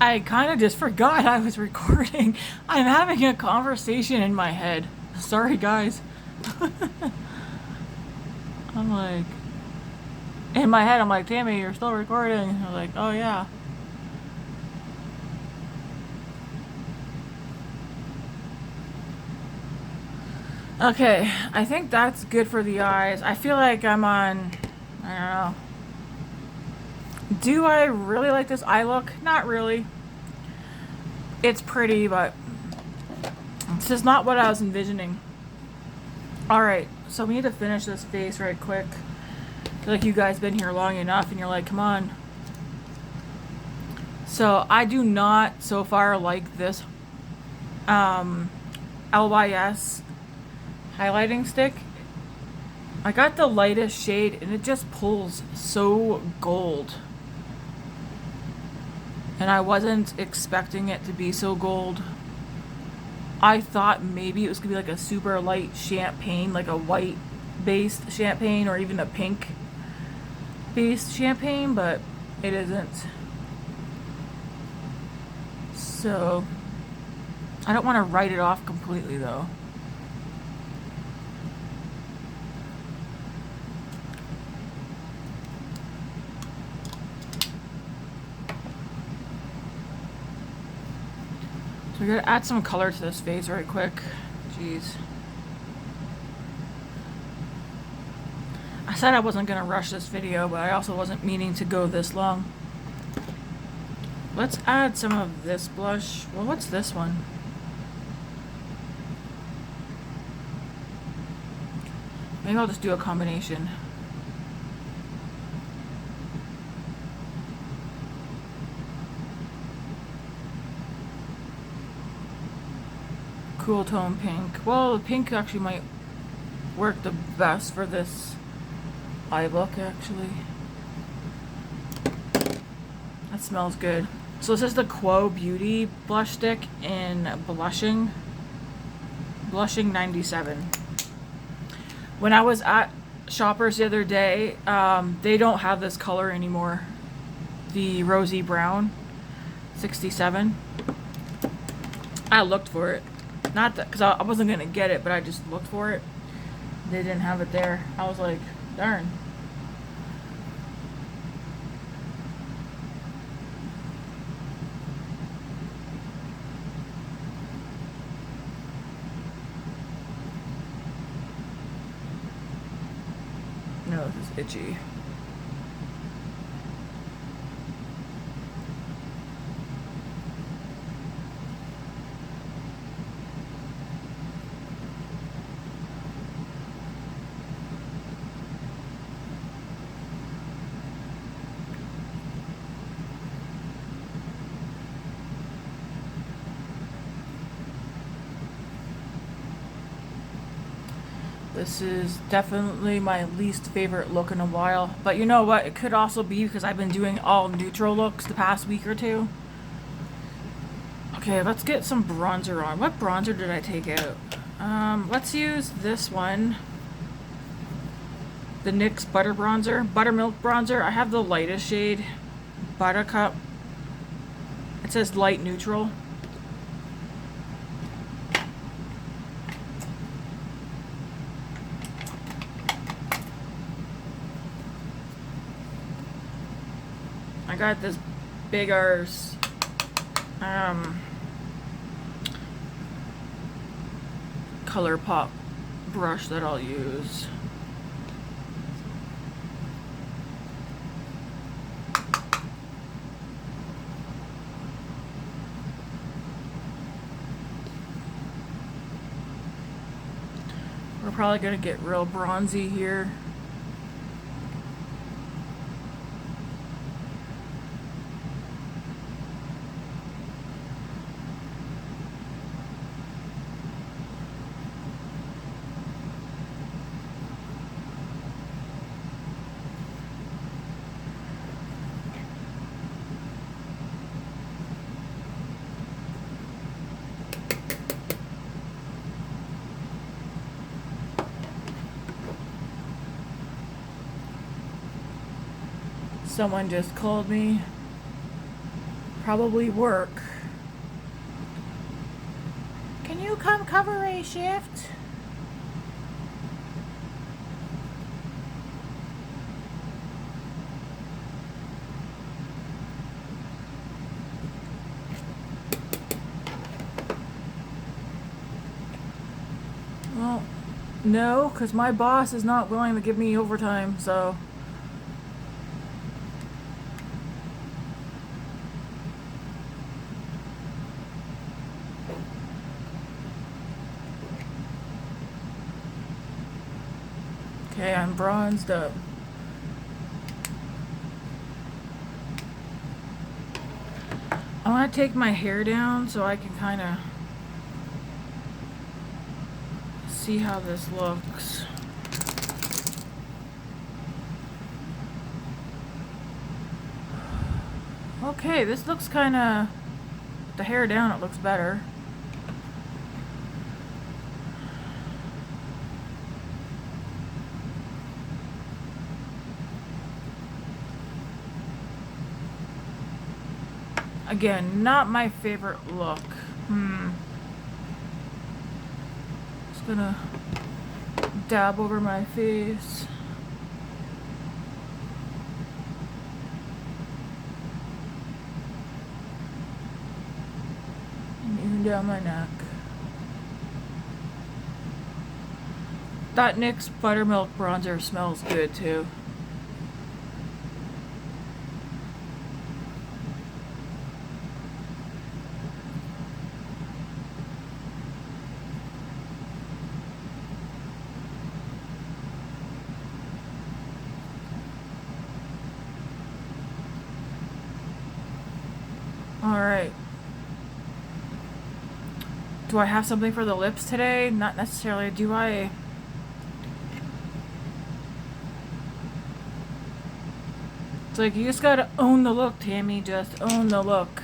I kind of just forgot I was recording. I'm having a conversation in my head. Sorry, guys. I'm like, in my head, I'm like, Tammy, you're still recording. I'm like, oh yeah. Okay, I think that's good for the eyes. I feel like I'm on, I don't know. Do I really like this eye look? Not really. It's pretty, but this is not what I was envisioning. Alright, so we need to finish this face right quick. I feel like you guys been here long enough and you're like, come on. So I do not so far like this LYS highlighting stick. I got the lightest shade and it just pulls so gold. And I wasn't expecting it to be so gold. I thought maybe it was gonna be like a super light champagne, like a white based champagne or even a pink based champagne, but it isn't. So I don't want to write it off completely though. So we gotta add some color to this face right quick. Jeez. I said I wasn't gonna rush this video, but I also wasn't meaning to go this long. Let's add some of this blush. Well, what's this one? Maybe I'll just do a combination. Cool tone pink. Well, the pink actually might work the best for this eye look, actually. That smells good. So this is the Quo Beauty blush stick in Blushing 97. When I was at Shoppers the other day, they don't have this color anymore. The Rosy Brown 67. I looked for it. Not that, because I wasn't going to get it, but I just looked for it. They didn't have it there. I was like, darn. No, this is itchy. This is definitely my least favorite look in a while. But you know what? It could also be because I've been doing all neutral looks the past week or two. Okay, let's get some bronzer on. What bronzer did I take out? Let's use this one. The NYX Butter Bronzer. Buttermilk Bronzer. I have the lightest shade. Buttercup. It says light neutral. I got this big arse ColourPop brush that I'll use. We're probably gonna get real bronzy here. Someone just called me. probably work. Can you come cover a shift? Well, no, because my boss is not willing to give me overtime, so. Okay, I'm bronzed up. I want to take my hair down so I can kind of see how this looks. Okay, this looks kind of, the hair down, it looks better. Again, not my favorite look. Just gonna dab over my face. And even down my neck. That NYX Buttermilk bronzer smells good too. Alright. Do I have something for the lips today? Not necessarily. Do I? It's like, you just gotta own the look, Tammy. Just own the look.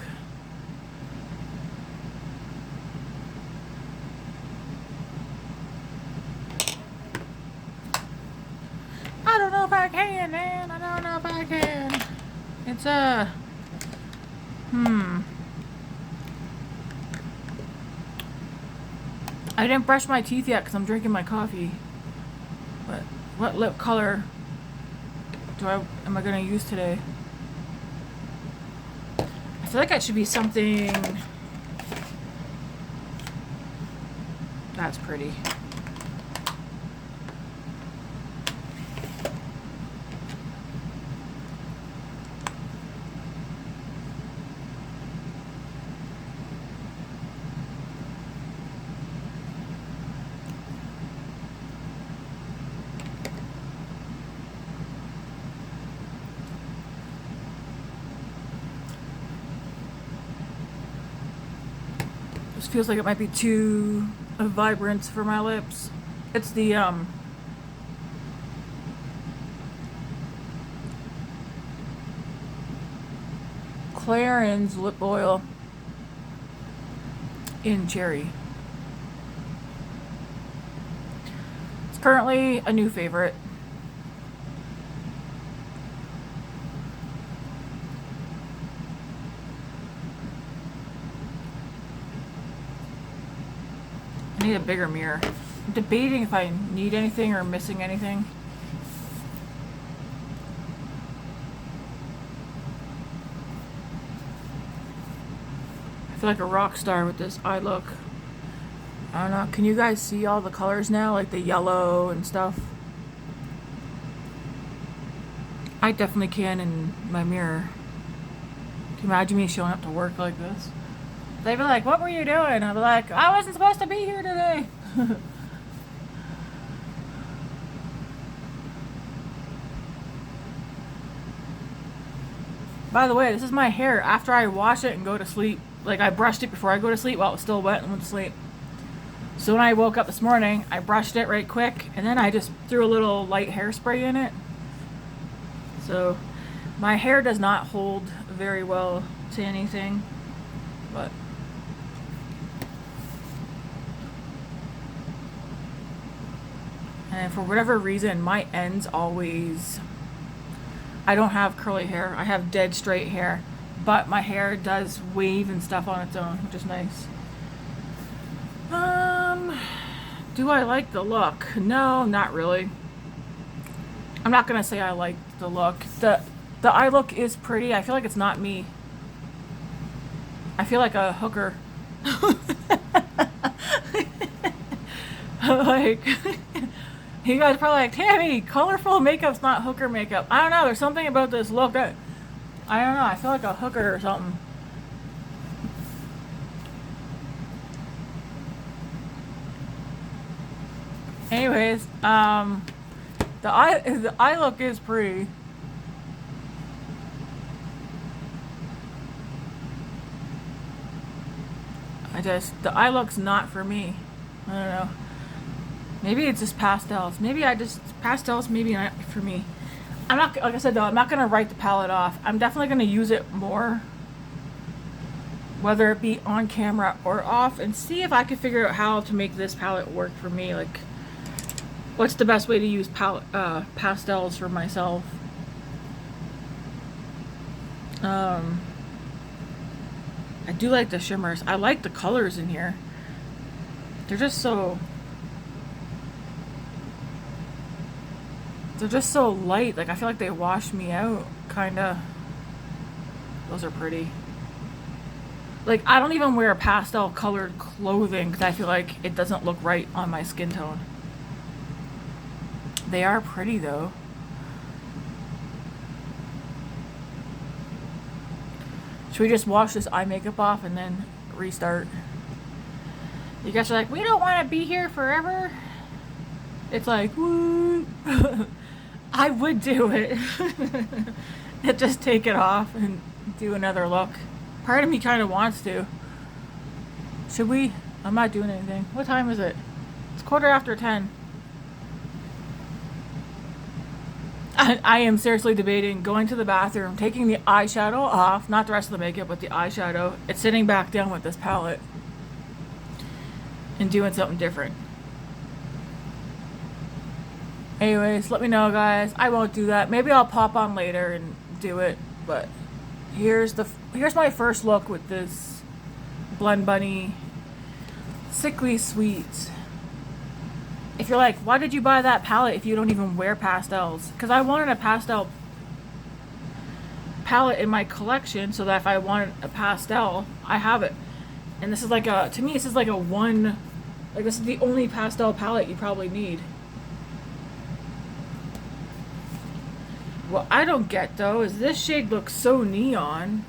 I don't know if I can, man. I don't know if I can. It's I didn't brush my teeth yet because I'm drinking my coffee. But what lip color am I gonna use today? I feel like it should be something that's pretty. This feels like it might be too vibrant for my lips. It's the Clarins lip oil in cherry. It's currently a new favorite. I need a bigger mirror. I'm debating if I need anything or missing anything. I feel like a rock star with this eye look. I don't know. Can you guys see all the colors now? Like the yellow and stuff? I definitely can in my mirror. Can you imagine me showing up to work like this? They'd be like, what were you doing? I'd be like, I wasn't supposed to be here today. By the way, this is my hair after I wash it and go to sleep. Like, I brushed it before I go to sleep while it was still wet and went to sleep. So when I woke up this morning, I brushed it right quick, and then I just threw a little light hairspray in it. So my hair does not hold very well to anything, but and for whatever reason, my ends always, I don't have curly hair. I have dead straight hair. but my hair does wave and stuff on its own, which is nice. Do I like the look? No, not really. I'm not gonna say I like the look. The eye look is pretty. I feel like it's not me. I feel like a hooker. Like, you guys are probably like, Tammy, colorful makeup's not hooker makeup. I don't know. There's something about this look that, I don't know. I feel like a hooker or something. Anyways, the eye look is pretty. The eye look's not for me. I don't know. Maybe it's just pastels. Pastels maybe not for me. I'm not, like I said though, I'm not gonna write the palette off. I'm definitely gonna use it more, whether it be on camera or off, and see if I can figure out how to make this palette work for me. Like, what's the best way to use pastels for myself? I do like the shimmers. I like the colors in here. They're just so light. Like, I feel like they wash me out, kinda. Those are pretty. Like, I don't even wear pastel colored clothing because I feel like it doesn't look right on my skin tone. They are pretty though. Should we just wash this eye makeup off and then restart? You guys are like, we don't want to be here forever. It's like, woo. I would do it. And just take it off and do another look. Part of me kind of wants to. Should we? I'm not doing anything. What time is it? It's 10:15. I am seriously debating going to the bathroom, taking the eyeshadow off, not the rest of the makeup, but the eyeshadow, and sitting back down with this palette and doing something different. Anyways, let me know, guys. I won't do that. Maybe I'll pop on later and do it, but here's my first look with this Blend Bunny Sickly Sweet. If you're like, why did you buy that palette if you don't even wear pastels? Because I wanted a pastel palette in my collection so that if I wanted a pastel, I have it. And this is like to me, this is like this is the only pastel palette you probably need. What I don't get though is this shade looks so neon,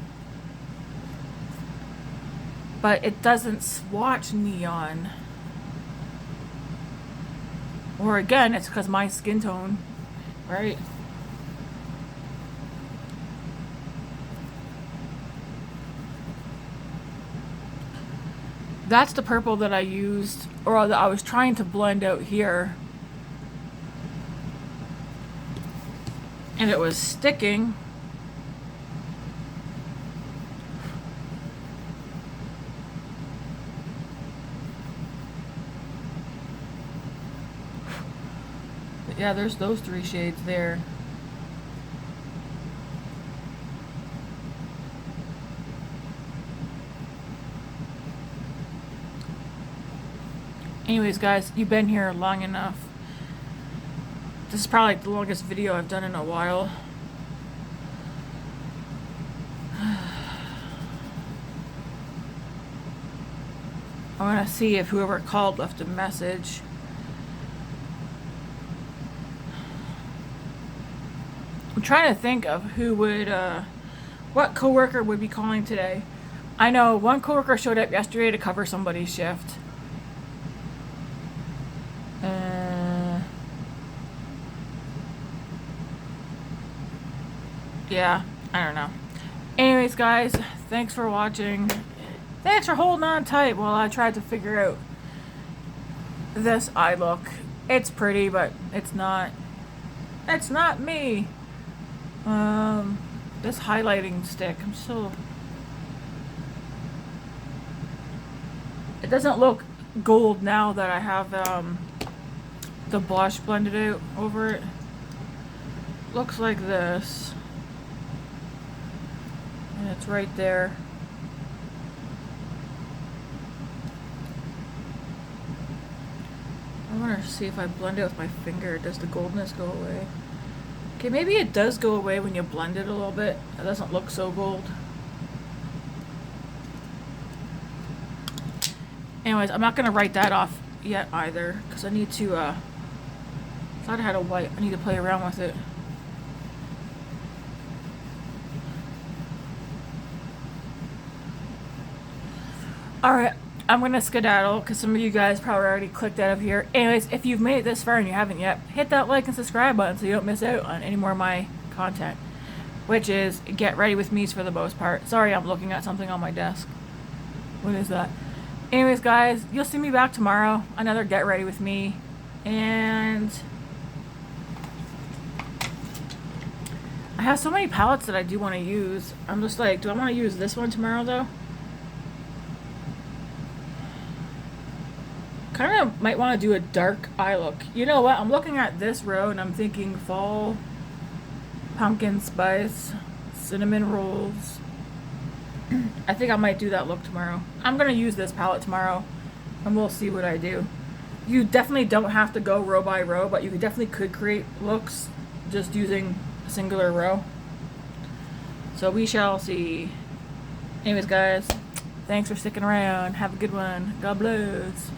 but it doesn't swatch neon. Or again, it's because my skin tone, right? That's the purple that I used, or that I was trying to blend out here. And it was sticking. Yeah, there's those three shades there. Anyways, guys, you've been here long enough. This is probably the longest video I've done in a while. I want to see if whoever called left a message. I'm trying to think of who would, what coworker would be calling today. I know one coworker showed up yesterday to cover somebody's shift. Yeah, I don't know. Anyways, guys, thanks for watching. Thanks for holding on tight while I tried to figure out this eye look. It's pretty, but it's not me. This highlighting stick, it doesn't look gold now that I have the blush blended out over it. Looks like this. And it's right there. I want to see if I blend it with my finger, does the goldness go away? Okay, maybe it does go away when you blend it a little bit. It doesn't look so gold. Anyways, I'm not going to write that off yet either, because I need to, thought I had a white. I need to play around with it. Alright, I'm going to skedaddle, because some of you guys probably already clicked out of here. Anyways, if you've made it this far and you haven't yet, hit that like and subscribe button so you don't miss out on any more of my content. Which is, get ready with me's for the most part. Sorry, I'm looking at something on my desk. What is that? Anyways, guys, you'll see me back tomorrow. Another Get Ready With Me. And I have so many palettes that I do want to use. I'm just like, do I want to use this one tomorrow, though? Kind of might want to do a dark eye look. You know what? I'm looking at this row and I'm thinking fall, pumpkin spice, cinnamon rolls. I think I might do that look tomorrow. I'm going to use this palette tomorrow, and we'll see what I do. You definitely don't have to go row by row, but you definitely could create looks just using a singular row. So we shall see. Anyways, guys, thanks for sticking around. Have a good one. God bless.